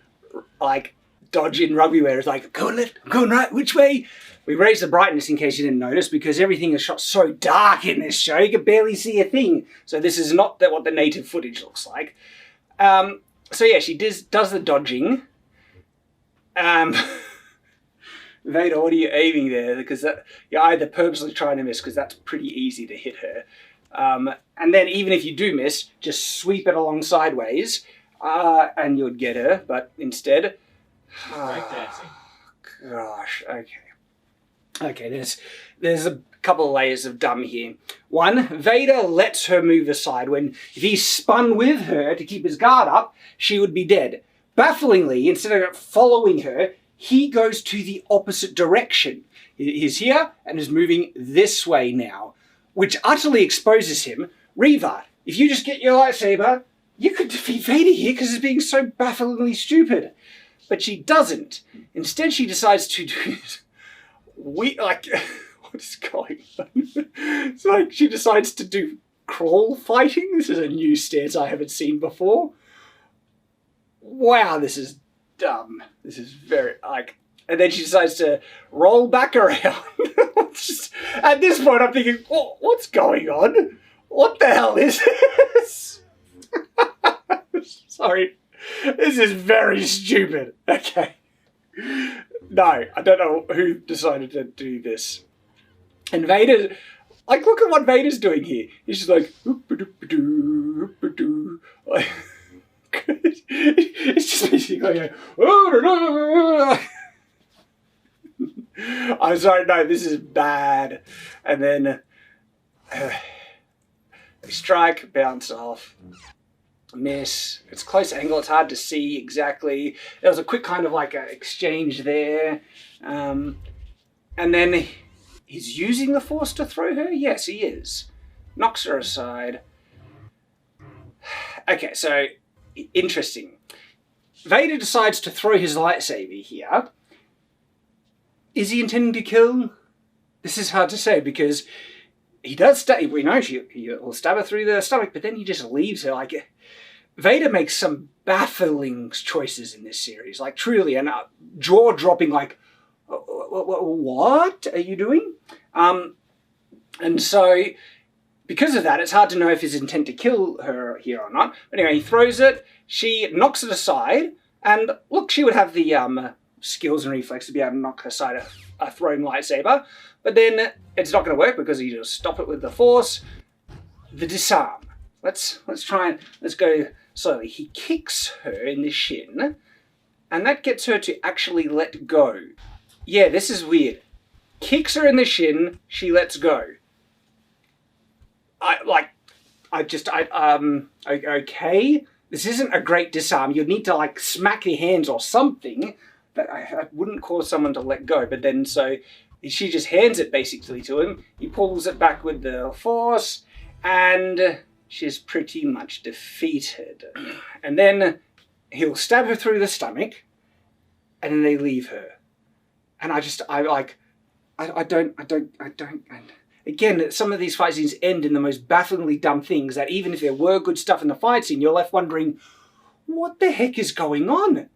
like dodge in rugby where it's like, I'm going left, I'm going right, which way? We raised the brightness in case you didn't notice, because everything is shot so dark in this show, you can barely see a thing. So this is not what the native footage looks like. So yeah, she does the dodging. Vader, what are you aiming there? Because you're either purposely trying to miss, because that's pretty easy to hit her. And then even if you do miss, just sweep it along sideways, and you'd get her, but instead... Breakdancing. Gosh, okay. Okay, there's a couple of layers of dumb here. One, Vader lets her move aside when, if he spun with her to keep his guard up, she would be dead. Bafflingly, instead of following her, he goes to the opposite direction. He's here and is moving this way now, which utterly exposes him. Reva, if you just get your lightsaber, you could defeat Vader here because he's being so bafflingly stupid. But she doesn't. Instead, she decides to do... what is going on? It's like she decides to do crawl fighting. This is a new stance I haven't seen before. Wow, this is dumb. This is very, and then she decides to roll back around. At this point, I'm thinking, what's going on? What the hell is this? Sorry. This is very stupid. Okay. No, I don't know who decided to do this. And Vader, look at what Vader's doing here. He's just like, it's just basically going, I'm sorry, no, this is bad. And then strike, bounce off. Miss. It's close angle, it's hard to see exactly. There was a quick kind of exchange there. And then he's using the Force to throw her? Yes, he is. Knocks her aside. Okay, so interesting. Vader decides to throw his lightsaber here. Is he intending to kill? This is hard to say because he does stab. We know he'll stab her through the stomach, but then he just leaves her Vader makes some baffling choices in this series, truly, and jaw-dropping, what are you doing? And so, because of that, it's hard to know if his intent to kill her here or not. But anyway, he throws it, she knocks it aside, and look, she would have the skills and reflex to be able to knock aside a thrown lightsaber, but then it's not going to work because he just stop it with the Force. The disarm. Let's go slowly. He kicks her in the shin, and that gets her to actually let go. Yeah, this is weird. Kicks her in the shin, she lets go. Okay. This isn't a great disarm. You'd need to smack your hands or something, but I wouldn't cause someone to let go. But then so she just hands it basically to him. He pulls it back with the Force, and she's pretty much defeated. And then he'll stab her through the stomach, and then they leave her. And again, some of these fight scenes end in the most bafflingly dumb things that even if there were good stuff in the fight scene, you're left wondering, what the heck is going on?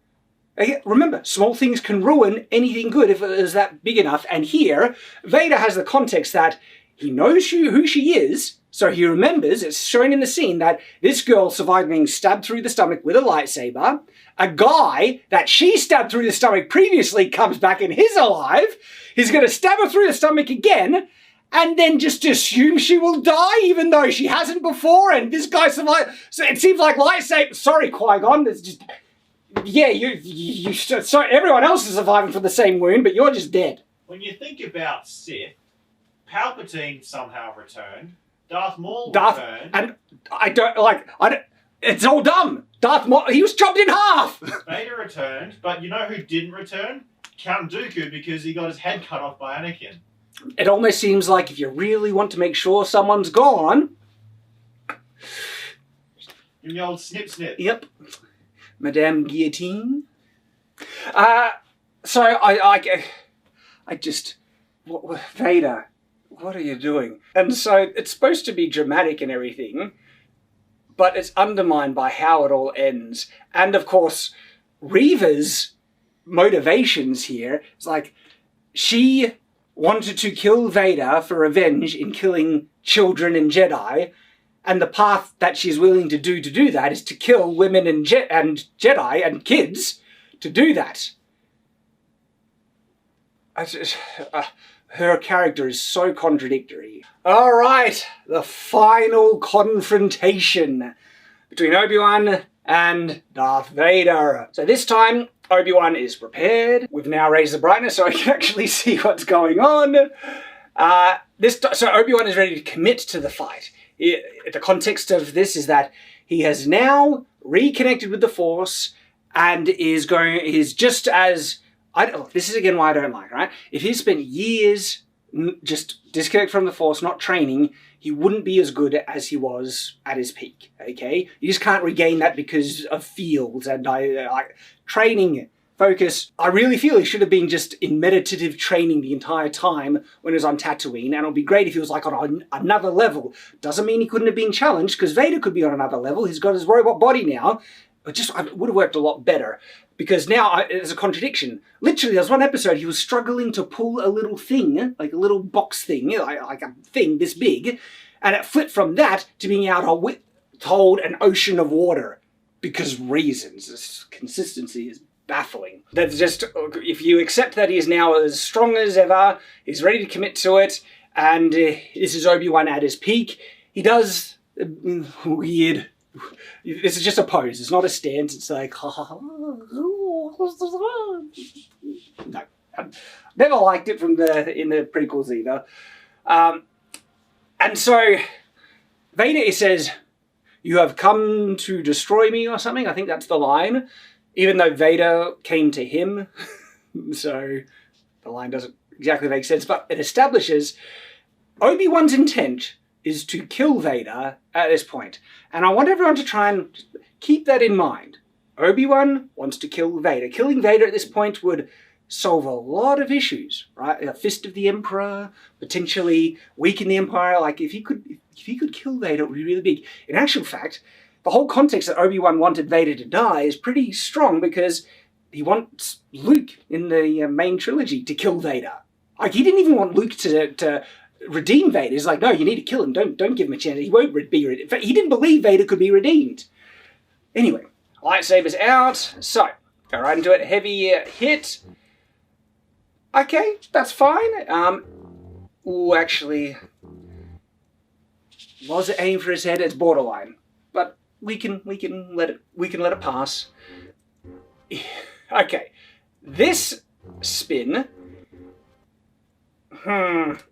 Remember, small things can ruin anything good if it is that big enough. And here, Vader has the context that he knows who she is, So he remembers, it's shown in the scene, that this girl survived being stabbed through the stomach with a lightsaber. A guy that she stabbed through the stomach previously comes back and he's alive. He's going to stab her through the stomach again and then just assume she will die even though she hasn't before, and this guy survived. So it seems like lightsaber... Sorry, Qui-Gon, it's just... Yeah, so everyone else is surviving from the same wound, but you're just dead. When you think about Sith, Palpatine somehow returned. Darth Maul Darth, returned. and I don't it's all dumb. Darth Maul, he was chopped in half. Vader returned, but you know who didn't return? Count Dooku, because he got his head cut off by Anakin. It almost seems like if you really want to make sure someone's gone... Give me the old snip snip. Yep. Madame Guillotine. So I just... Vader, what are you doing? And so it's supposed to be dramatic and everything, but it's undermined by how it all ends. And of course, Reva's motivations here, it's like, she wanted to kill Vader for revenge in killing children and Jedi, and the path that she's willing to do that is to kill women and Jedi and kids to do that. Her character is so contradictory. All right, the final confrontation between Obi-Wan and Darth Vader. So this time, Obi-Wan is prepared. We've now raised the brightness so I can actually see what's going on. So Obi-Wan is ready to commit to the fight. The context of this is that he has now reconnected with the Force and is just as... this is again why I don't like, right? If he spent years just disconnected from the Force, not training, he wouldn't be as good as he was at his peak, okay? You just can't regain that because of fields and training, focus. I really feel he should have been just in meditative training the entire time when he was on Tatooine, and it would be great if he was like on another level. Doesn't mean he couldn't have been challenged, because Vader could be on another level. He's got his robot body now. It would have worked a lot better. Because now there's a contradiction. Literally, there's one episode he was struggling to pull a little thing, like a little box thing, like a thing this big, and it flipped from that to being able to hold an ocean of water. Because reasons. This consistency is baffling. That's just, if you accept that he is now as strong as ever, he's ready to commit to it, and this is Obi-Wan at his peak, he does weird... This is just a pose, it's not a stance, it's like... No. Never liked it in the prequels either. And so, Vader says, "You have come to destroy me," or something. I think that's the line. Even though Vader came to him. So, the line doesn't exactly make sense, but it establishes Obi-Wan's intent is to kill Vader at this point. And I want everyone to try and keep that in mind. Obi-Wan wants to kill Vader. Killing Vader at this point would solve a lot of issues, right? A fist of the Emperor, potentially weaken the Empire. Like, if he could kill Vader, it would be really big. In actual fact, the whole context that Obi-Wan wanted Vader to die is pretty strong, because he wants Luke in the main trilogy to kill Vader. Like, he didn't even want Luke to redeem Vader. He's like, no, you need to kill him. Don't give him a chance. He won't be redeemed. He didn't believe Vader could be redeemed. Anyway, lightsaber's out. So, go right into it. Heavy hit. Okay, that's fine. Ooh, actually, was it aim for his head? It's borderline, but we can let it pass. Okay, this spin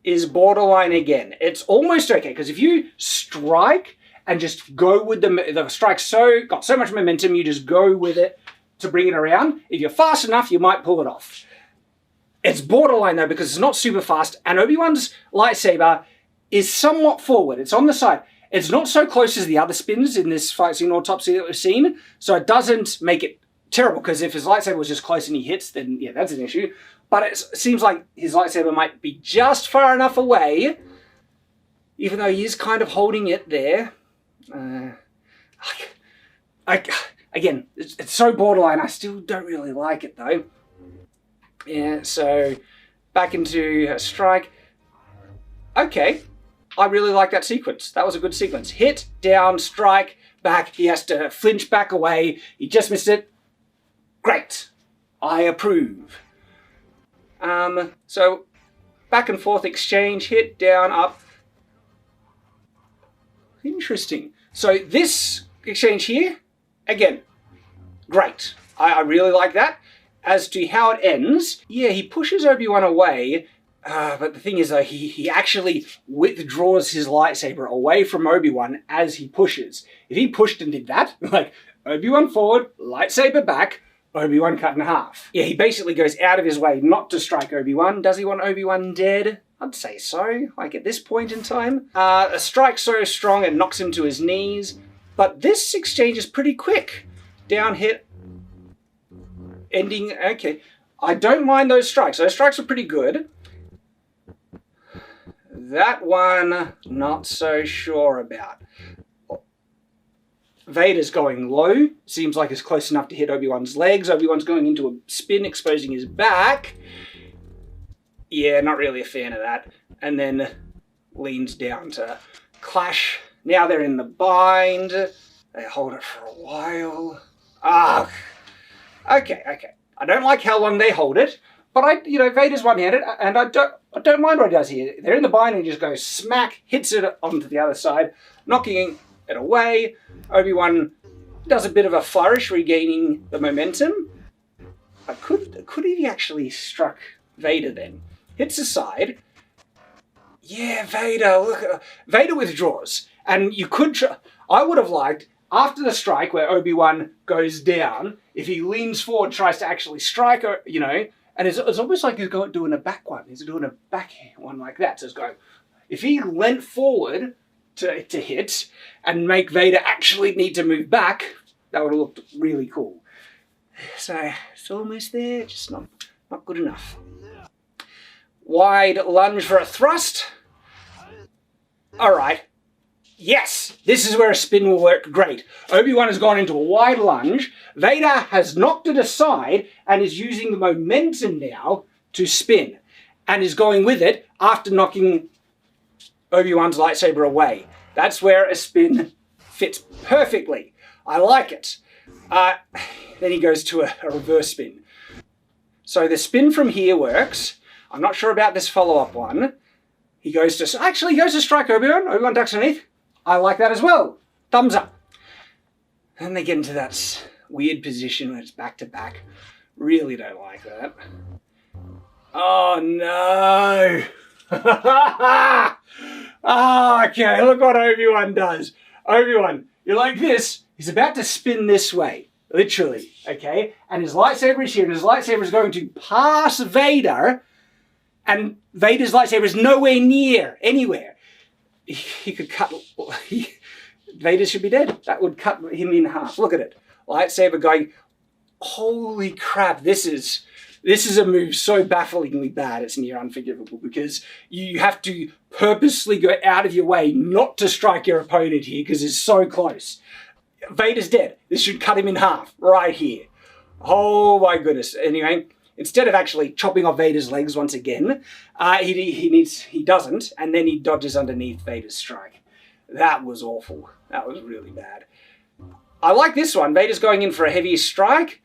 is borderline again. It's almost okay, because if you strike and just go with the strike's got so much momentum, you just go with it to bring it around. If you're fast enough, you might pull it off. It's borderline though, because it's not super fast, and Obi-Wan's lightsaber is somewhat forward. It's on the side. It's not so close as the other spins in this fight scene autopsy that we've seen, so it doesn't make it terrible, because if his lightsaber was just close and he hits, then yeah, that's an issue. But it seems like his lightsaber might be just far enough away, even though he is kind of holding it there. Again, it's so borderline, I still don't really like it though. Yeah, so back into a strike. Okay, I really like that sequence. That was a good sequence. Hit, down, strike, back. He has to flinch back away. He just missed it. Great. I approve. So back and forth exchange, hit, down, up. Interesting. So this exchange here, again, great. I really like that. As to how it ends, yeah, he pushes Obi-Wan away, but the thing is, though, he actually withdraws his lightsaber away from Obi-Wan as he pushes. If he pushed and did that, like Obi-Wan forward, lightsaber back, Obi-Wan cut in half. Yeah, he basically goes out of his way not to strike Obi-Wan. Does he want Obi-Wan dead? I'd say so, like at this point in time. A strike so strong it knocks him to his knees, but this exchange is pretty quick. Down hit, ending, okay. I don't mind those strikes. Those strikes are pretty good. That one, not so sure about. Vader's going low. Seems like it's close enough to hit Obi-Wan's legs. Obi-Wan's going into a spin, exposing his back. Yeah, not really a fan of that. And then leans down to clash. Now they're in the bind. They hold it for a while. Okay. I don't like how long they hold it, but Vader's one-handed, and I don't mind what he does here. They're in the bind and he just goes smack, hits it onto the other side, knocking it away. Obi-Wan does a bit of a flourish, regaining the momentum. Could he actually struck Vader then? Hits aside. Yeah, Vader. Look, Vader withdraws, and you could. I would have liked after the strike where Obi-Wan goes down, if he leans forward, tries to actually strike, and it's almost like he's doing a back one. He's doing a back one like that. So it's going. If he leant forward to hit and make Vader actually need to move back, that would have looked really cool. So it's almost there, just not good enough. Wide lunge for a thrust. All right. Yes, this is where a spin will work great. Obi-Wan has gone into a wide lunge. Vader has knocked it aside and is using the momentum now to spin, and is going with it after knocking Obi-Wan's lightsaber away. That's where a spin fits perfectly. I like it. Then he goes to a reverse spin. So the spin from here works. I'm not sure about this follow-up one. He goes to strike Obi-Wan. Obi-Wan ducks underneath. I like that as well. Thumbs up. Then they get into that weird position where it's back to back. Really don't like that. Oh no. Okay, look what Obi-Wan does. Obi-Wan, you're like this. He's about to spin this way. Literally. Okay? And his lightsaber is here, and his lightsaber is going to pass Vader, and Vader's lightsaber is nowhere near anywhere. He could cut. Vader should be dead. That would cut him in half. Look at it. Lightsaber going. Holy crap! This is a move so bafflingly bad. It's near unforgivable because you have to purposely go out of your way not to strike your opponent here because it's so close. Vader's dead. This should cut him in half right here. Oh my goodness. Anyway. Instead of actually chopping off Vader's legs once again, he doesn't, and then he dodges underneath Vader's strike. That was awful. That was really bad. I like this one. Vader's going in for a heavy strike.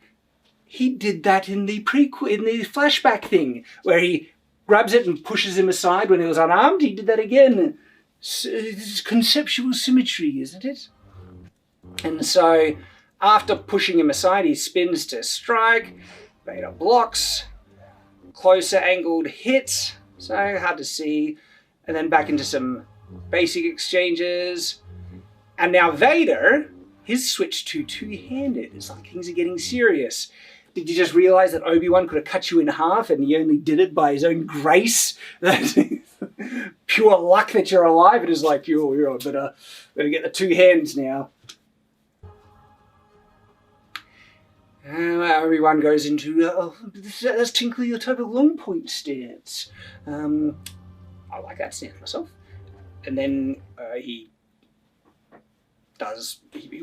He did that in the flashback thing, where he grabs it and pushes him aside when he was unarmed. He did that again. It's conceptual symmetry, isn't it? And so, after pushing him aside, he spins to strike. Vader blocks, closer angled hits, so hard to see, and then back into some basic exchanges. And now Vader, his switch to two-handed. It's like things are getting serious. Did you just realize that Obi-Wan could have cut you in half and he only did it by his own grace? That's pure luck that you're alive. It is like, you better get the two hands now. Obi-Wan goes into, let's tinkle your toe long point stance. I like that stance myself. And then he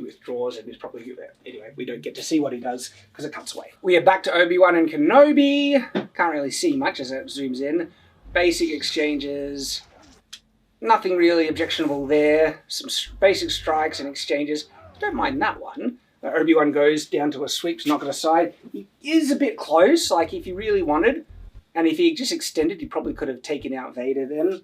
withdraws and is probably, anyway, we don't get to see what he does because it cuts away. We are back to Obi-Wan and Kenobi. Can't really see much as it zooms in. Basic exchanges. nothing really objectionable there. Some basic strikes and exchanges. Don't mind that one. Obi-Wan goes down to a sweep to knock it aside. He is a bit close, like if he really wanted. And if he just extended, he probably could have taken out Vader then.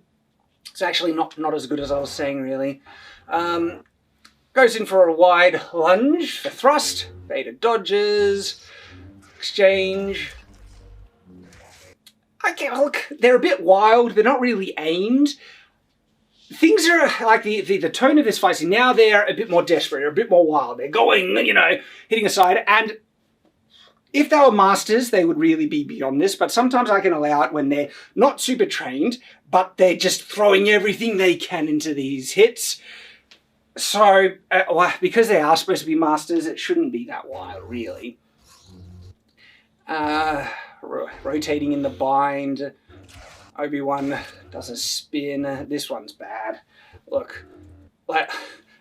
It's actually not as good as I was saying, really. Goes in for a wide lunge for thrust. Vader dodges. Exchange. Okay, look, they're a bit wild. They're not really aimed. Things are like the tone of this fight scene. Now they're a bit more desperate. They're a bit more wild. They're going, hitting aside. And if they were masters, they would really be beyond this. But sometimes I can allow it when they're not super trained, but they're just throwing everything they can into these hits. So, because they are supposed to be masters, it shouldn't be that wild, really. Rotating in the bind. Obi-Wan does a spin. This one's bad. Look, like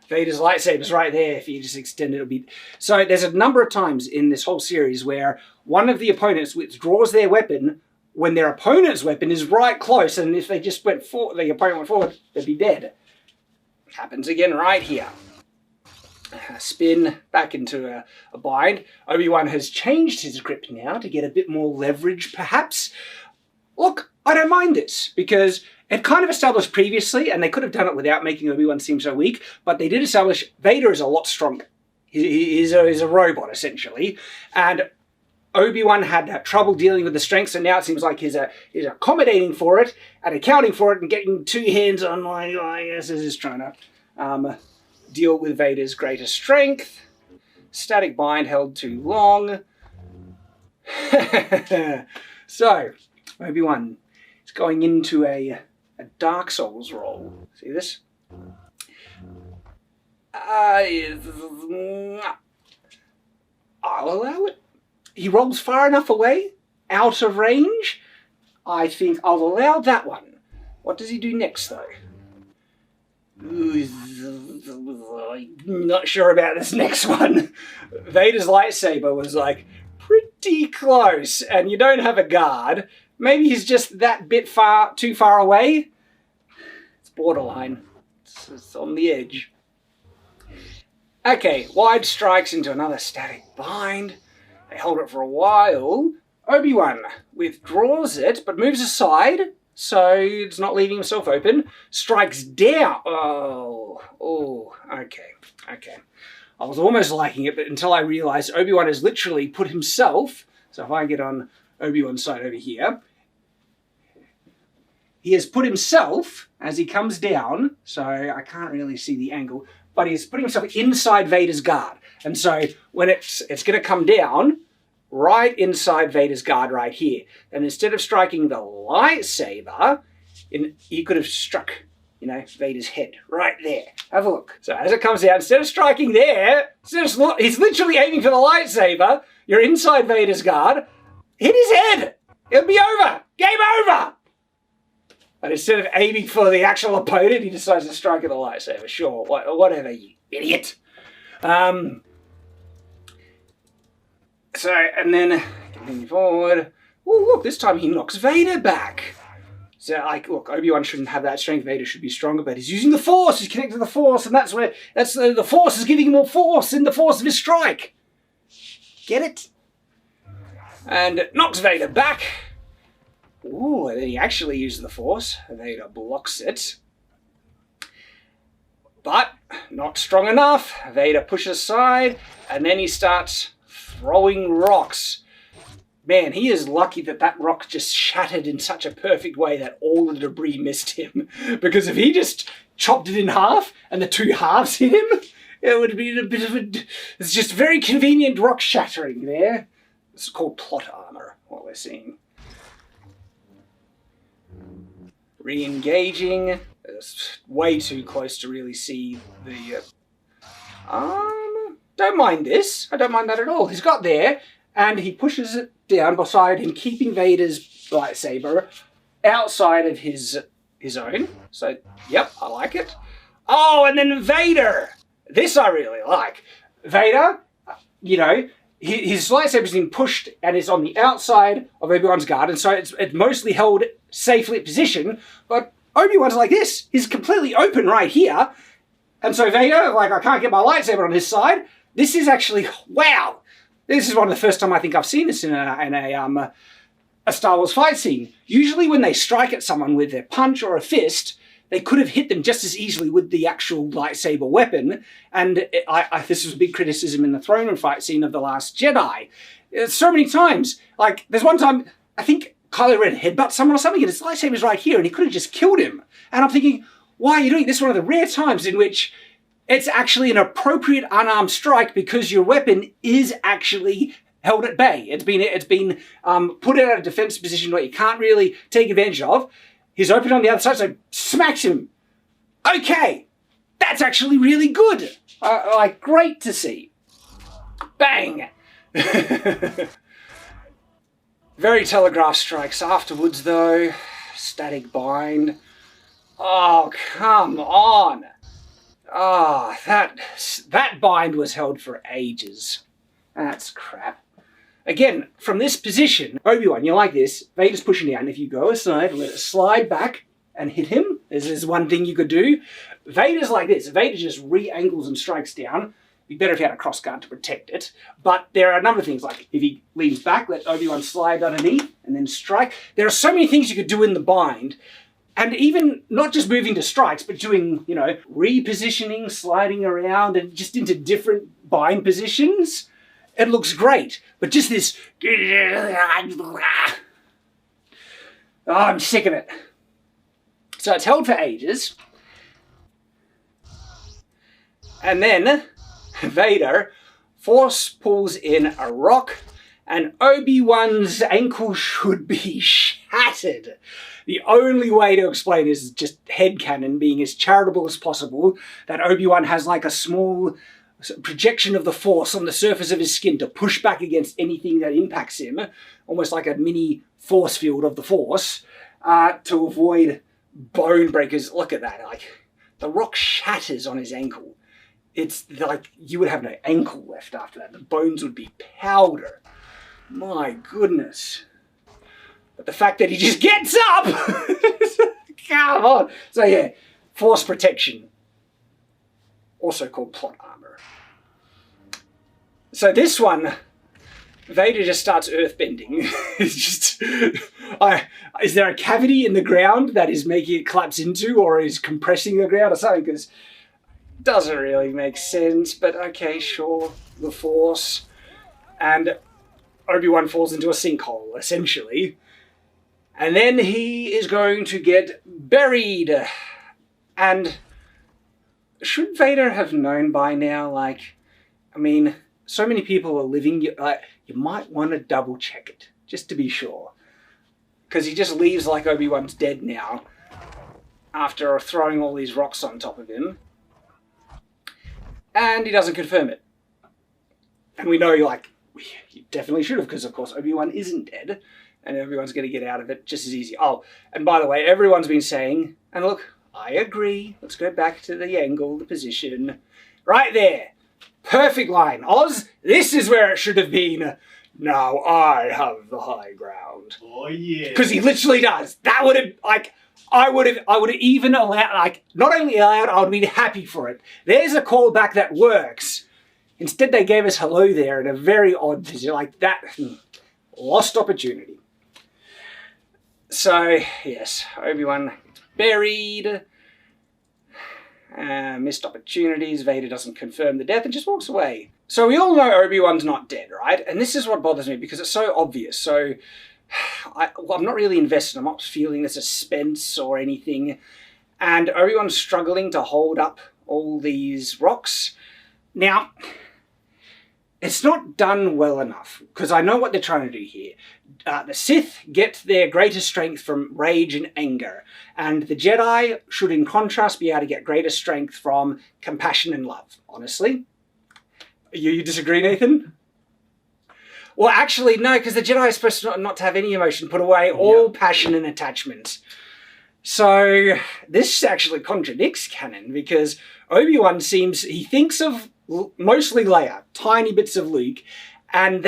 Vader's lightsaber's right there. If you just extend it, it'll be... So there's a number of times in this whole series where one of the opponents withdraws their weapon when their opponent's weapon is right close, and if they just went forward, the opponent went forward, they'd be dead. Happens again right here. Spin back into a bind. Obi-Wan has changed his grip now to get a bit more leverage, perhaps. Look, I don't mind this, because it kind of established previously, and they could have done it without making Obi-Wan seem so weak, but they did establish Vader is a lot stronger. He's a robot, essentially, and Obi-Wan had trouble dealing with the strength, so now it seems like he's accommodating for it, and accounting for it, and getting two hands on, I guess, is trying to deal with Vader's greater strength. Static bind held too long. So, Obi-Wan is going into a Dark Souls role. See this? I'll allow it. He rolls far enough away, out of range. I think I'll allow that one. What does he do next, though? I'm not sure about this next one. Vader's lightsaber was like pretty close, and you don't have a guard. Maybe he's just that bit too far away. It's borderline. It's on the edge. Okay, wide strikes into another static bind. They hold it for a while. Obi-Wan withdraws it, but moves aside, so it's not leaving himself open. Strikes down. Oh, okay. I was almost liking it, but until I realized Obi-Wan has literally put himself, so if I get on Obi-Wan's side over here, he has put himself, as he comes down, so I can't really see the angle, but he's putting himself inside Vader's guard. And so when it's going to come down, right inside Vader's guard right here. And instead of striking the lightsaber, he could have struck, Vader's head right there. Have a look. So as it comes down, instead of striking there, he's literally aiming for the lightsaber. You're inside Vader's guard. Hit his head. It'll be over. Game over. But instead of aiming for the actual opponent, he decides to strike at the lightsaber. Sure, whatever, you idiot. So, and then continue forward. Oh, look, this time he knocks Vader back. So, look, Obi-Wan shouldn't have that strength. Vader should be stronger, but he's using the Force. He's connected to the Force, and the Force is giving him more force in the force of his strike. Get it? And knocks Vader back. Ooh, and then he actually uses the Force. Vader blocks it. But not strong enough. Vader pushes aside, and then he starts throwing rocks. Man, he is lucky that rock just shattered in such a perfect way that all the debris missed him. Because if he just chopped it in half and the two halves hit him, it would have been a bit of it's just very convenient rock shattering there. It's called plot armor, what we're seeing. Re-engaging. It's way too close to really see the... Don't mind this. I don't mind that at all. He's got there, and he pushes it down beside him, keeping Vader's lightsaber outside of his own. So, yep, I like it. Oh, and then Vader! This I really like. Vader, his lightsaber's been pushed and is on the outside of Obi-Wan's guard, and so it's mostly held safely at position, but Obi-Wan's like this. He's completely open right here. And so Vader, like, I can't get my lightsaber on his side. This is actually, wow. This is one of the first time I think I've seen this in a Star Wars fight scene. Usually when they strike at someone with their punch or a fist, they could have hit them just as easily with the actual lightsaber weapon. And this was a big criticism in the throne room fight scene of The Last Jedi. So many times. Like, there's one time, I think Kylo Ren headbutts someone or something, and his lightsaber's right here, and he could have just killed him. And I'm thinking, why are you doing this? One of the rare times in which it's actually an appropriate unarmed strike because your weapon is actually held at bay. It's been put out of a defense position where you can't really take advantage of. He's open on the other side, so smacks him. Okay, that's actually really good. Like, great to see. Bang. Very telegraph strikes afterwards, though. Static bind. Oh, come on. Ah, that bind was held for ages. That's crap. Again, from this position, Obi-Wan, you're like this. Vader's pushing down. If you go aside and let it slide back and hit him, there's one thing you could do. Vader's like this. Vader just re-angles and strikes down. It'd be better if he had a crossguard to protect it. But there are a number of things, like if he leans back, let Obi-Wan slide underneath and then strike. There are so many things you could do in the bind. And even not just moving to strikes, but doing, you know, repositioning, sliding around and just into different bind positions. It looks great. But just this... Oh, I'm sick of it. So it's held for ages. And then Vader force pulls in a rock and Obi-Wan's ankle should be shattered. The only way to explain this is just headcanon, being as charitable as possible, that Obi-Wan has like a small projection of the Force on the surface of his skin to push back against anything that impacts him, almost like a mini force field of the Force, to avoid bone breakers. Look at that, like, the rock shatters on his ankle. It's like you would have no ankle left after that. The bones would be powder. My goodness. But the fact that he just gets up! Come on! So yeah, Force protection. Also called plot armor. So this one, Vader just starts earthbending. It's just... is there a cavity in the ground that is making it collapse into, or is compressing the ground or something? Because it doesn't really make sense, but okay, sure. The Force. And Obi-Wan falls into a sinkhole, essentially. And then he is going to get buried. And should Vader have known by now? Like, I mean, so many people are living. You might want to double check it, just to be sure. Because he just leaves like Obi-Wan's dead now, after throwing all these rocks on top of him. And he doesn't confirm it. And we know, like, he definitely should have, because of course Obi-Wan isn't dead. And everyone's going to get out of it just as easy. Oh, and by the way, everyone's been saying, and look, I agree. Let's go back to the angle, the position. Right there. Perfect line. Oz, this is where it should have been. Now I have the high ground. Oh, yeah. Because he literally does. That would have, like, I would have even allowed, like, not only allowed, I would have been happy for it. There's a callback that works. Instead, they gave us hello there in a very odd position. Like, that, lost opportunity. So, yes, Obi-Wan gets buried. Missed opportunities. Vader doesn't confirm the death and just walks away. So we all know Obi-Wan's not dead, right? And this is what bothers me because it's so obvious. So I'm not really invested. I'm not feeling the suspense or anything. And Obi-Wan's struggling to hold up all these rocks. Now, it's not done well enough, because I know what they're trying to do here. The Sith get their greatest strength from rage and anger, and the Jedi should, in contrast, be able to get greater strength from compassion and love, honestly. You disagree, Nathan? Well, actually, no, because the Jedi are supposed to not to have any emotion, put away all passion and attachment. So this actually contradicts canon, because Obi-Wan he thinks of mostly Leia, tiny bits of Luke, and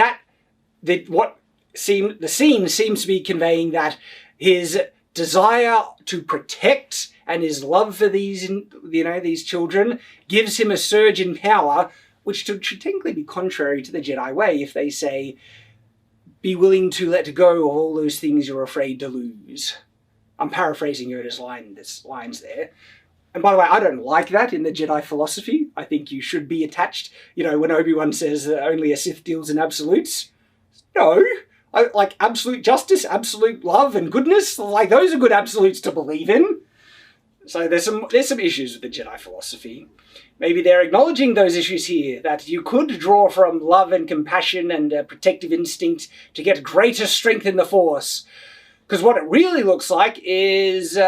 the scene seems to be conveying that his desire to protect and his love for these, these children gives him a surge in power, which should technically be contrary to the Jedi way if they say, be willing to let go of all those things you're afraid to lose. I'm paraphrasing Yoda's lines there. And by the way, I don't like that in the Jedi philosophy. I think you should be attached. When Obi-Wan says that only a Sith deals in absolutes. No. Like absolute justice, absolute love and goodness. Like those are good absolutes to believe in. So there's some issues with the Jedi philosophy. Maybe they're acknowledging those issues here, that you could draw from love and compassion and protective instinct to get greater strength in the Force. Because what it really looks like is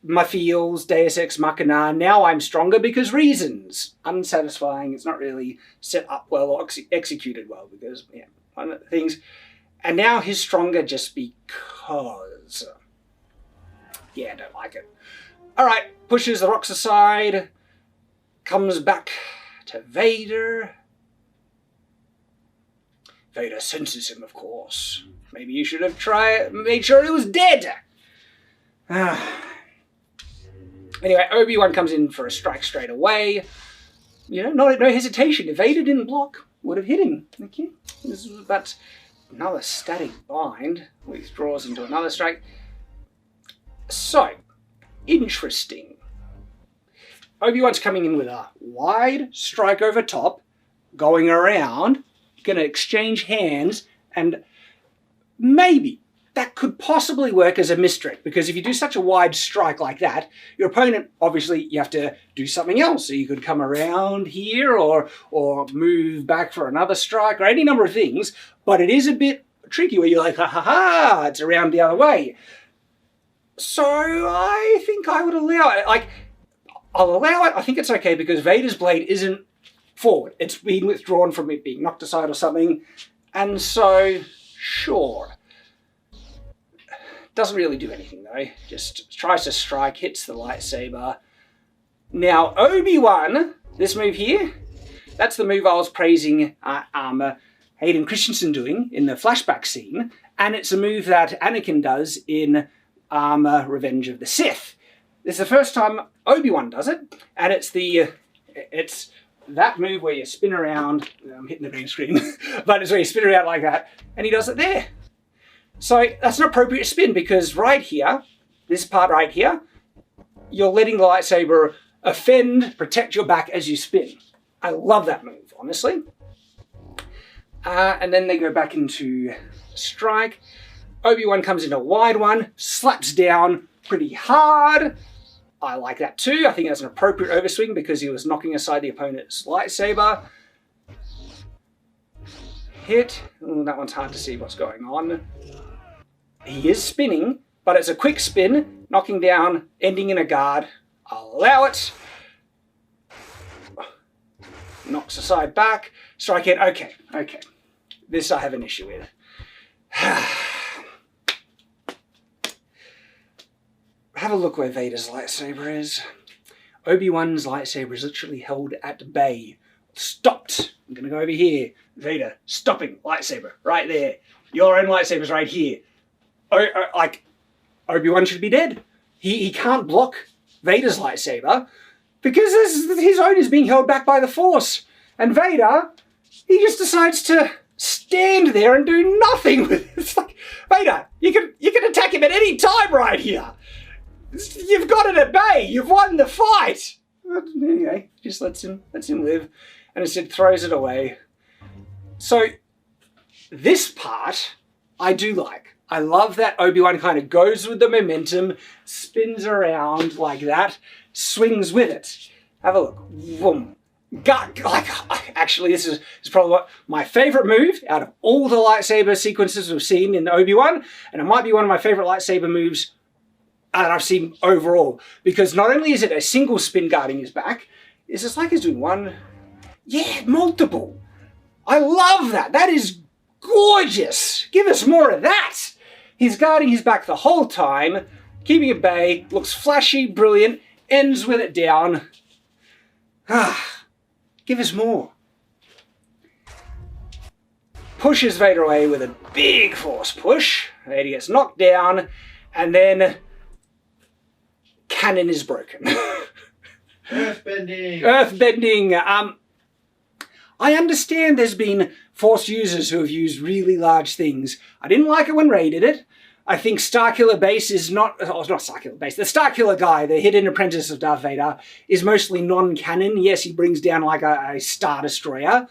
my feels, Deus Ex Machina, now I'm stronger because reasons. Unsatisfying, it's not really set up well or executed well because, one of the things. And now he's stronger just because. Yeah, I don't like it. Alright, pushes the rocks aside, comes back to Vader. Vader senses him, of course. Maybe you should have made sure he was dead. Anyway, Obi-Wan comes in for a strike straight away. No hesitation. If Vader didn't block, would have hit him. Okay. This is about another static bind. Withdraws into another strike. So, interesting. Obi-Wan's coming in with a wide strike over top, going around, going to exchange hands, and maybe that could possibly work as a misdirect, because if you do such a wide strike like that, your opponent, obviously, you have to do something else. So you could come around here or move back for another strike or any number of things, but it is a bit tricky where you're like, ha ha ha, it's around the other way. So I think I would allow it. I'll allow it. I think it's okay because Vader's blade isn't forward. It's been withdrawn from it being knocked aside or something. And so, sure. Doesn't really do anything though. Just tries to strike, hits the lightsaber. Now, Obi-Wan, this move here, that's the move I was praising Hayden Christensen doing in the flashback scene. And it's a move that Anakin does in Revenge of the Sith. This is the first time Obi-Wan does it, and it's that move where you spin around. I'm hitting the green screen, but it's where you spin around like that, and he does it there. So that's an appropriate spin because right here, this part right here, you're letting the lightsaber protect your back as you spin. I love that move, honestly. And then they go back into strike. Obi-Wan comes in a wide one, slaps down pretty hard. I like that too. I think that's an appropriate overswing because he was knocking aside the opponent's lightsaber. Hit. Ooh, that one's hard to see what's going on. He is spinning, but it's a quick spin, knocking down, ending in a guard. I'll allow it. Knocks aside back. Strike it. Okay. This I have an issue with. Have a look where Vader's lightsaber is. Obi-Wan's lightsaber is literally held at bay. Stopped. I'm going to go over here. Vader, stopping. Lightsaber, right there. Your own lightsaber's right here. Obi-Wan should be dead. He can't block Vader's lightsaber because his own is being held back by the Force. And Vader, he just decides to stand there and do nothing with it. It's like, Vader, you can attack him at any time right here. You've got it at bay. You've won the fight. But anyway, just lets him live, and instead throws it away. So this part I do like. I love that Obi-Wan kind of goes with the momentum, spins around like that, swings with it. Have a look. Boom. Actually, this is probably my favorite move out of all the lightsaber sequences we've seen in Obi-Wan, and it might be one of my favorite lightsaber moves that I've seen overall, because not only is it a single spin guarding his back, it's just like he's doing one, multiple. I love that. That is gorgeous. Give us more of that. He's guarding his back the whole time, keeping at bay, looks flashy, brilliant, ends with it down. Give us more. Pushes Vader away with a big force push. Vader gets knocked down, And then canon is broken. Earthbending. Earthbending. I understand there's been Force users who have used really large things. I didn't like it when Rey did it. I think Starkiller Base is not Starkiller Base. The Starkiller guy, the hidden apprentice of Darth Vader, is mostly non-canon. Yes, he brings down like a Star Destroyer.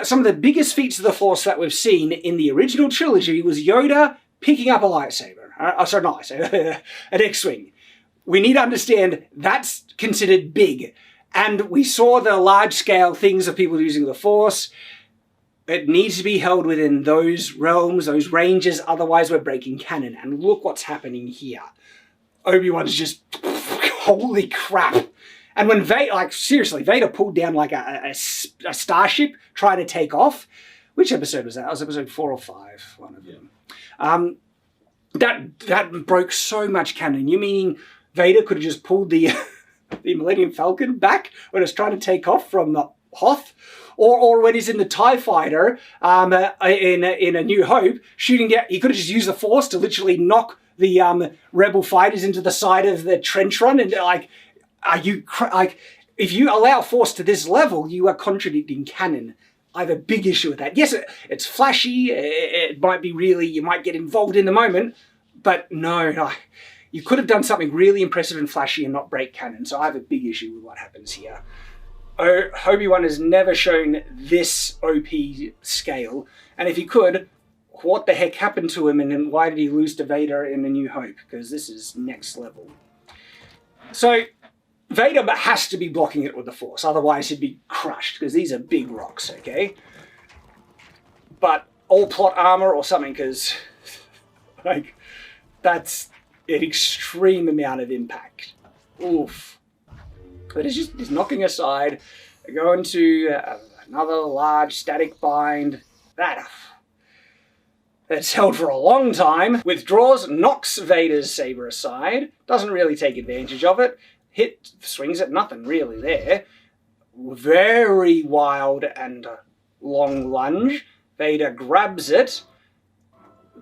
Some of the biggest feats of the Force that we've seen in the original trilogy was Yoda picking up a lightsaber. Sorry, not lightsaber, an X-Wing. We need to understand that's considered big. And we saw the large-scale things of people using the Force. It needs to be held within those realms, those ranges, otherwise we're breaking canon. And look what's happening here. Obi-Wan's just, holy crap. And when Vader, like seriously, Vader pulled down like a starship trying to take off. Which episode was that? That was episode 4 or 5, one of them. That broke so much canon. You meaning Vader could have just pulled the Millennium Falcon back when it's trying to take off from Hoth? Or when he's in the TIE Fighter in A New Hope, shooting out, he could have just used the Force to literally knock the Rebel fighters into the side of the trench run. And like, if you allow Force to this level, you are contradicting canon. I have a big issue with that. Yes, it's flashy. It might be really, you might get involved in the moment, but no. You could have done something really impressive and flashy and not break canon. So I have a big issue with what happens here. Obi-Wan has never shown this OP scale. And if he could, what the heck happened to him and why did he lose to Vader in A New Hope? Because this is next level. So Vader has to be blocking it with the Force. Otherwise he'd be crushed because these are big rocks, okay? But all plot armor or something because like that's an extreme amount of impact. Oof. But it's just knocking aside, going to another large static bind. That's held for a long time. Withdraws, knocks Vader's saber aside. Doesn't really take advantage of it. Swings at nothing really there. Very wild and long lunge. Vader grabs it.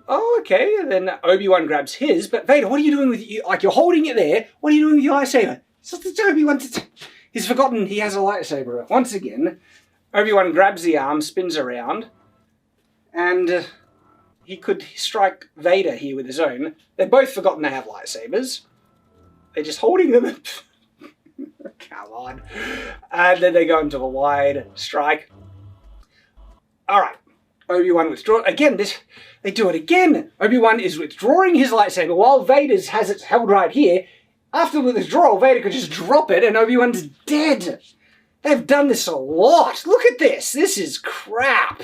Oh, okay. And then Obi-Wan grabs his. But Vader, what are you doing with you? Like, you're holding it there. What are you doing with your lightsaber? He's forgotten he has a lightsaber. Once again, Obi-Wan grabs the arm, spins around, and he could strike Vader here with his own. They've both forgotten they have lightsabers. They're just holding them. Come on. And then they go into a wide strike. All right. Obi-Wan withdraws. Again, they do it again. Obi-Wan is withdrawing his lightsaber while Vader's has it held right here. After the withdrawal, Vader could just drop it and Obi-Wan's dead. They've done this a lot. Look at this. This is crap.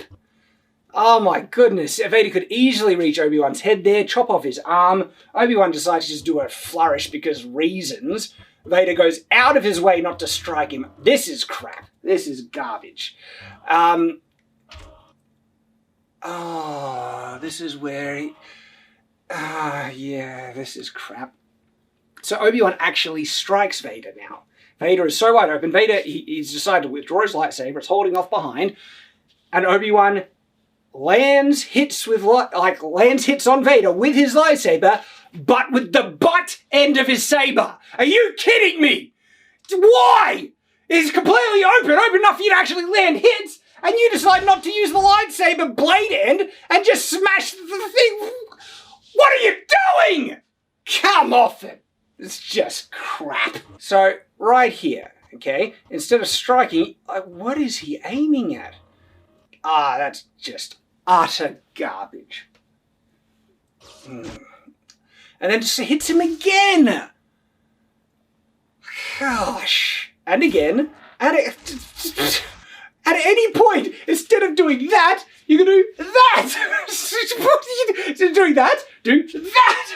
Oh my goodness. Vader could easily reach Obi-Wan's head there, chop off his arm. Obi-Wan decides to just do a flourish because reasons. Vader goes out of his way not to strike him. This is crap. This is garbage. This is where yeah, this is crap. So Obi-Wan actually strikes Vader now. Vader is so wide open. Vader, he's decided to withdraw his lightsaber. It's holding off behind. And Obi-Wan lands hits on Vader with his lightsaber, but with the butt end of his saber. Are you kidding me? Why? It's completely open enough for you to actually land hits, and you decide not to use the lightsaber blade end and just smash the thing. What are you doing? Come off it. It's just crap. So, right here, okay, instead of striking, what is he aiming at? That's just utter garbage. And then just hits him again. Gosh. And again. At any point, instead of doing that, you can do that. Instead of doing that, do that.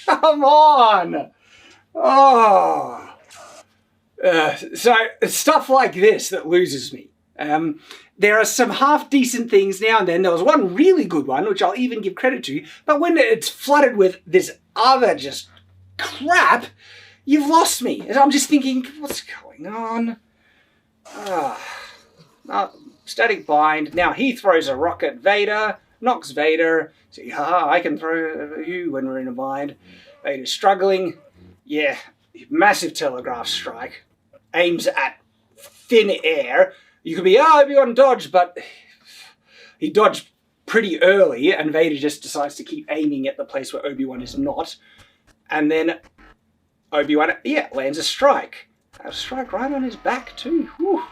Come on. Oh. So, stuff like this that loses me. There are some half-decent things now and then. There was one really good one, which I'll even give credit to. But when it's flooded with this other just crap, you've lost me. I'm just thinking, what's going on? Static bind. Now he throws a rock at Vader. knocks Vader. See, I can throw you when we're in a bind. Vader's struggling. Yeah, massive telegraph strike. Aims at thin air. You could be, Obi-Wan dodged, but he dodged pretty early, and Vader just decides to keep aiming at the place where Obi-Wan is not. And then Obi-Wan, lands a strike. A strike right on his back too. Whew.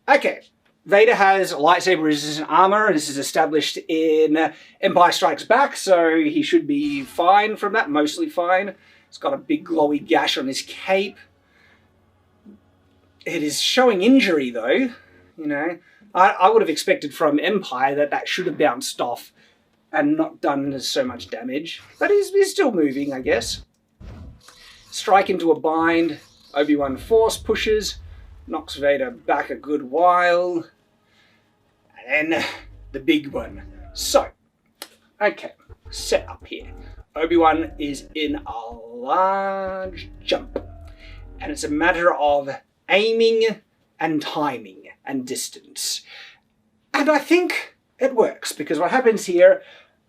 Okay, Vader has lightsaber resistant armor. This is established in Empire Strikes Back, so he should be fine from that, mostly fine. He's got a big glowy gash on his cape. It is showing injury though, you know. I would have expected from Empire that should have bounced off and not done so much damage. But he's still moving, I guess. Strike into a bind. Obi-Wan force pushes. Knocks Vader back a good while. And then the big one. So, okay, set up here. Obi-Wan is in a large jump. And it's a matter of aiming and timing and distance. And I think it works, because what happens here,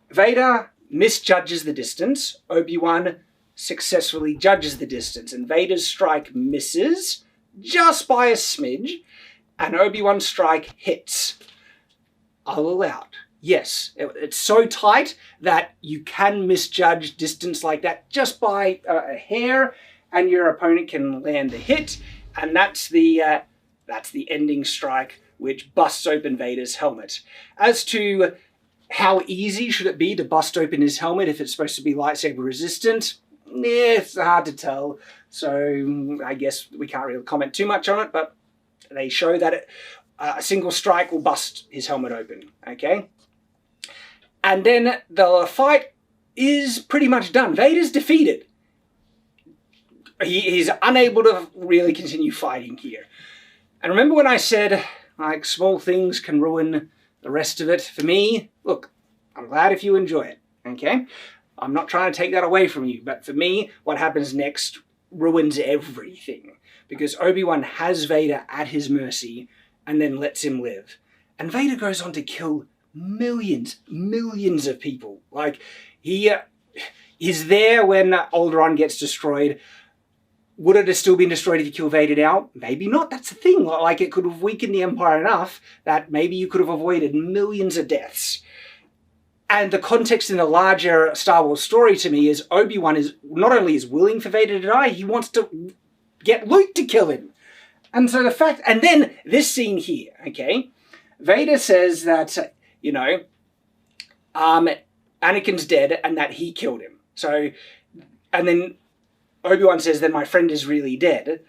Vader misjudges the distance, Obi-Wan successfully judges the distance, and Vader's strike misses just by a smidge, and Obi-Wan's strike hits. I'll allow it. Yes, it's so tight that you can misjudge distance like that just by a hair, and your opponent can land a hit, and that's the ending strike, which busts open Vader's helmet. As to how easy should it be to bust open his helmet if it's supposed to be lightsaber resistant, it's hard to tell. So I guess we can't really comment too much on it, but they show that a single strike will bust his helmet open, okay? And then the fight is pretty much done. Vader's defeated. He's unable to really continue fighting here. And remember when I said, like, small things can ruin the rest of it? For me, look, I'm glad if you enjoy it, okay? I'm not trying to take that away from you, but for me, what happens next ruins everything. Because Obi-Wan has Vader at his mercy and then lets him live. And Vader goes on to kill millions of people. Like, he is there when Alderaan gets destroyed. Would it have still been destroyed if you kill Vader now? Maybe not. That's the thing. Like, it could have weakened the Empire enough that maybe you could have avoided millions of deaths. And the context in the larger Star Wars story to me is Obi-Wan is not only is willing for Vader to die, he wants to get Luke to kill him. And so the fact, and then this scene here, okay, Vader says that, you know, Anakin's dead and that he killed him. So, and then Obi-Wan says, then my friend is really dead.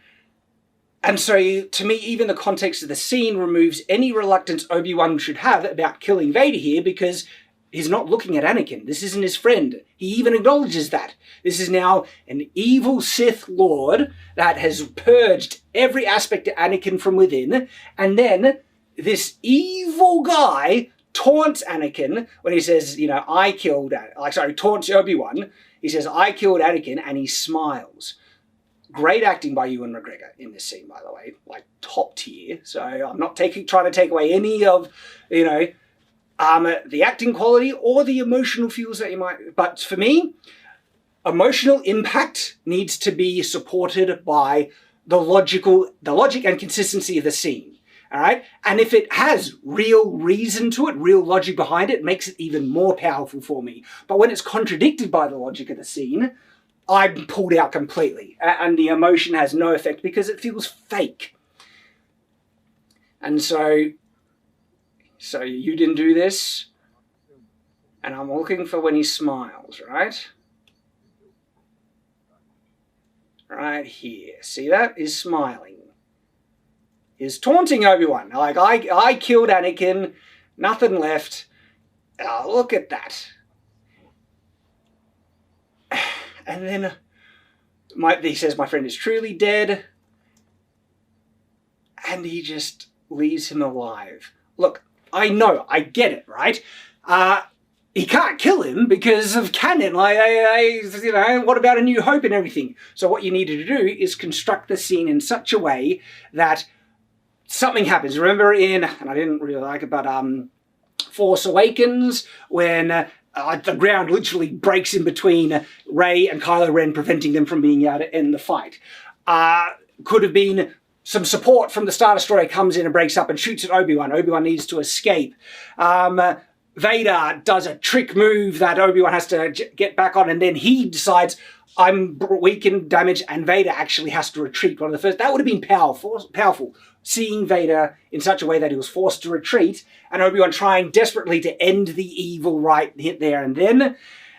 And so, to me, even the context of the scene removes any reluctance Obi-Wan should have about killing Vader here, because he's not looking at Anakin. This isn't his friend. He even acknowledges that. This is now an evil Sith Lord that has purged every aspect of Anakin from within. And then this evil guy taunts Anakin when he says, you know, taunts Obi-Wan. He says, I killed Anakin, and he smiles. Great acting by Ewan McGregor in this scene, by the way. Like, top tier. So I'm not trying to take away any of, you know, the acting quality or the emotional feels that you might... But for me, emotional impact needs to be supported by the logic and consistency of the scene. All right? And if it has real reason to it, real logic behind it, it makes it even more powerful for me. But when it's contradicted by the logic of the scene, I'm pulled out completely. And the emotion has no effect because it feels fake. And so you didn't do this. And I'm looking for when he smiles, right? Right here. See that? He's smiling. He's taunting Obi-Wan. Like, I killed Anakin. Nothing left. Oh, look at that. And then he says, my friend is truly dead. And he just leaves him alive. Look, I know, I get it, right? He can't kill him because of canon. You know, what about A New Hope and everything? So what you needed to do is construct the scene in such a way that something happens. Remember and I didn't really like it, but Force Awakens, when the ground literally breaks in between Rey and Kylo Ren, preventing them from being able to end the fight. Could have been some support from the Star Destroyer comes in and breaks up and shoots at Obi-Wan. Obi-Wan needs to escape. Vader does a trick move that Obi-Wan has to get back on, and then he decides, I'm weak and damaged, and Vader actually has to retreat. One of the first, that would have been powerful. Seeing Vader in such a way that he was forced to retreat, and Obi-Wan trying desperately to end the evil right there and then.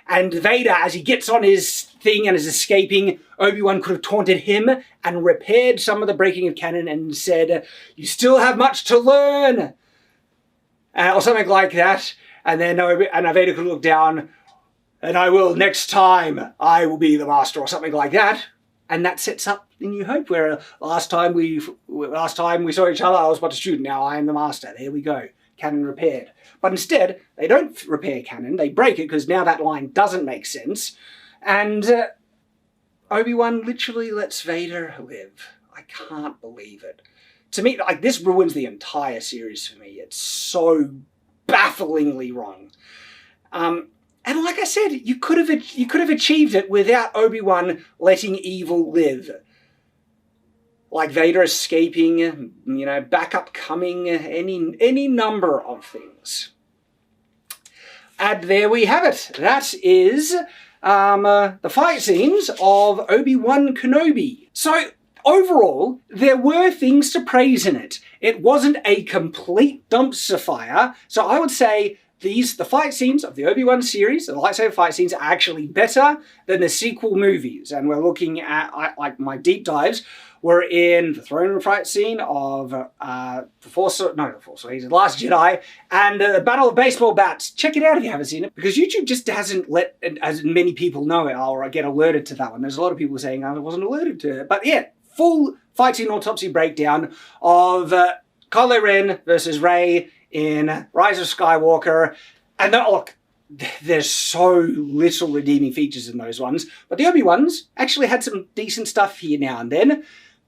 And Vader, as he gets on his thing and is escaping, Obi-Wan could have taunted him and repaired some of the breaking of canon and said, you still have much to learn, or something like that. And then Vader could look down, and I will, next time, I will be the master, or something like that. And that sets up the New Hope, where last time we saw each other, I was but a student, now I am the master. There we go, canon repaired. But instead, they don't repair canon, they break it, because now that line doesn't make sense. And Obi-Wan literally lets Vader live. I can't believe it. To me, like, this ruins the entire series for me. It's so bafflingly wrong. And like I said, you could have achieved it without Obi-Wan letting evil live. Like Vader escaping, you know, backup coming, any number of things. And there we have it. That is the fight scenes of Obi-Wan Kenobi. So overall, there were things to praise in it. It wasn't a complete dumpster fire. So I would say the fight scenes of the Obi-Wan series, the lightsaber fight scenes, are actually better than the sequel movies. And we're looking at, like, my deep dives were in the throne room fight scene of The Last Jedi, and the Battle of Baseball Bats. Check it out if you haven't seen it, because YouTube just hasn't let as many people know it, or get alerted to that one. There's a lot of people saying I wasn't alerted to it. But yeah, full fight scene autopsy breakdown of Kylo Ren versus Rey in Rise of Skywalker. And look, there's so little redeeming features in those ones, but the Obi-Wans actually had some decent stuff here now and then.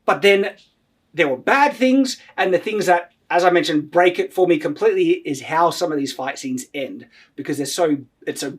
But then there were bad things, and the things that, as I mentioned, break it for me completely is how some of these fight scenes end, because it's so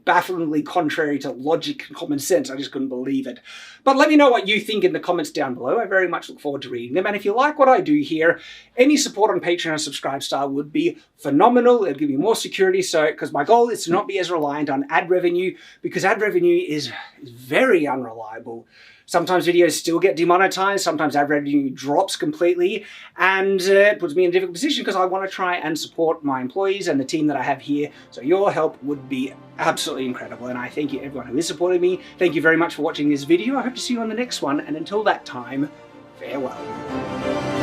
bafflingly contrary to logic and common sense. I just couldn't believe it. But let me know what you think in the comments down below. I very much look forward to reading them. And if you like what I do here, any support on Patreon and Subscribe Star would be phenomenal. It'll give me more security, because my goal is to not be as reliant on ad revenue, because ad revenue is very unreliable. Sometimes videos still get demonetized, sometimes ad revenue drops completely, and it puts me in a difficult position because I want to try and support my employees and the team that I have here. So your help would be absolutely incredible, and I thank you everyone who is supporting me. Thank you very much for watching this video. I hope to see you on the next one, and until that time, farewell.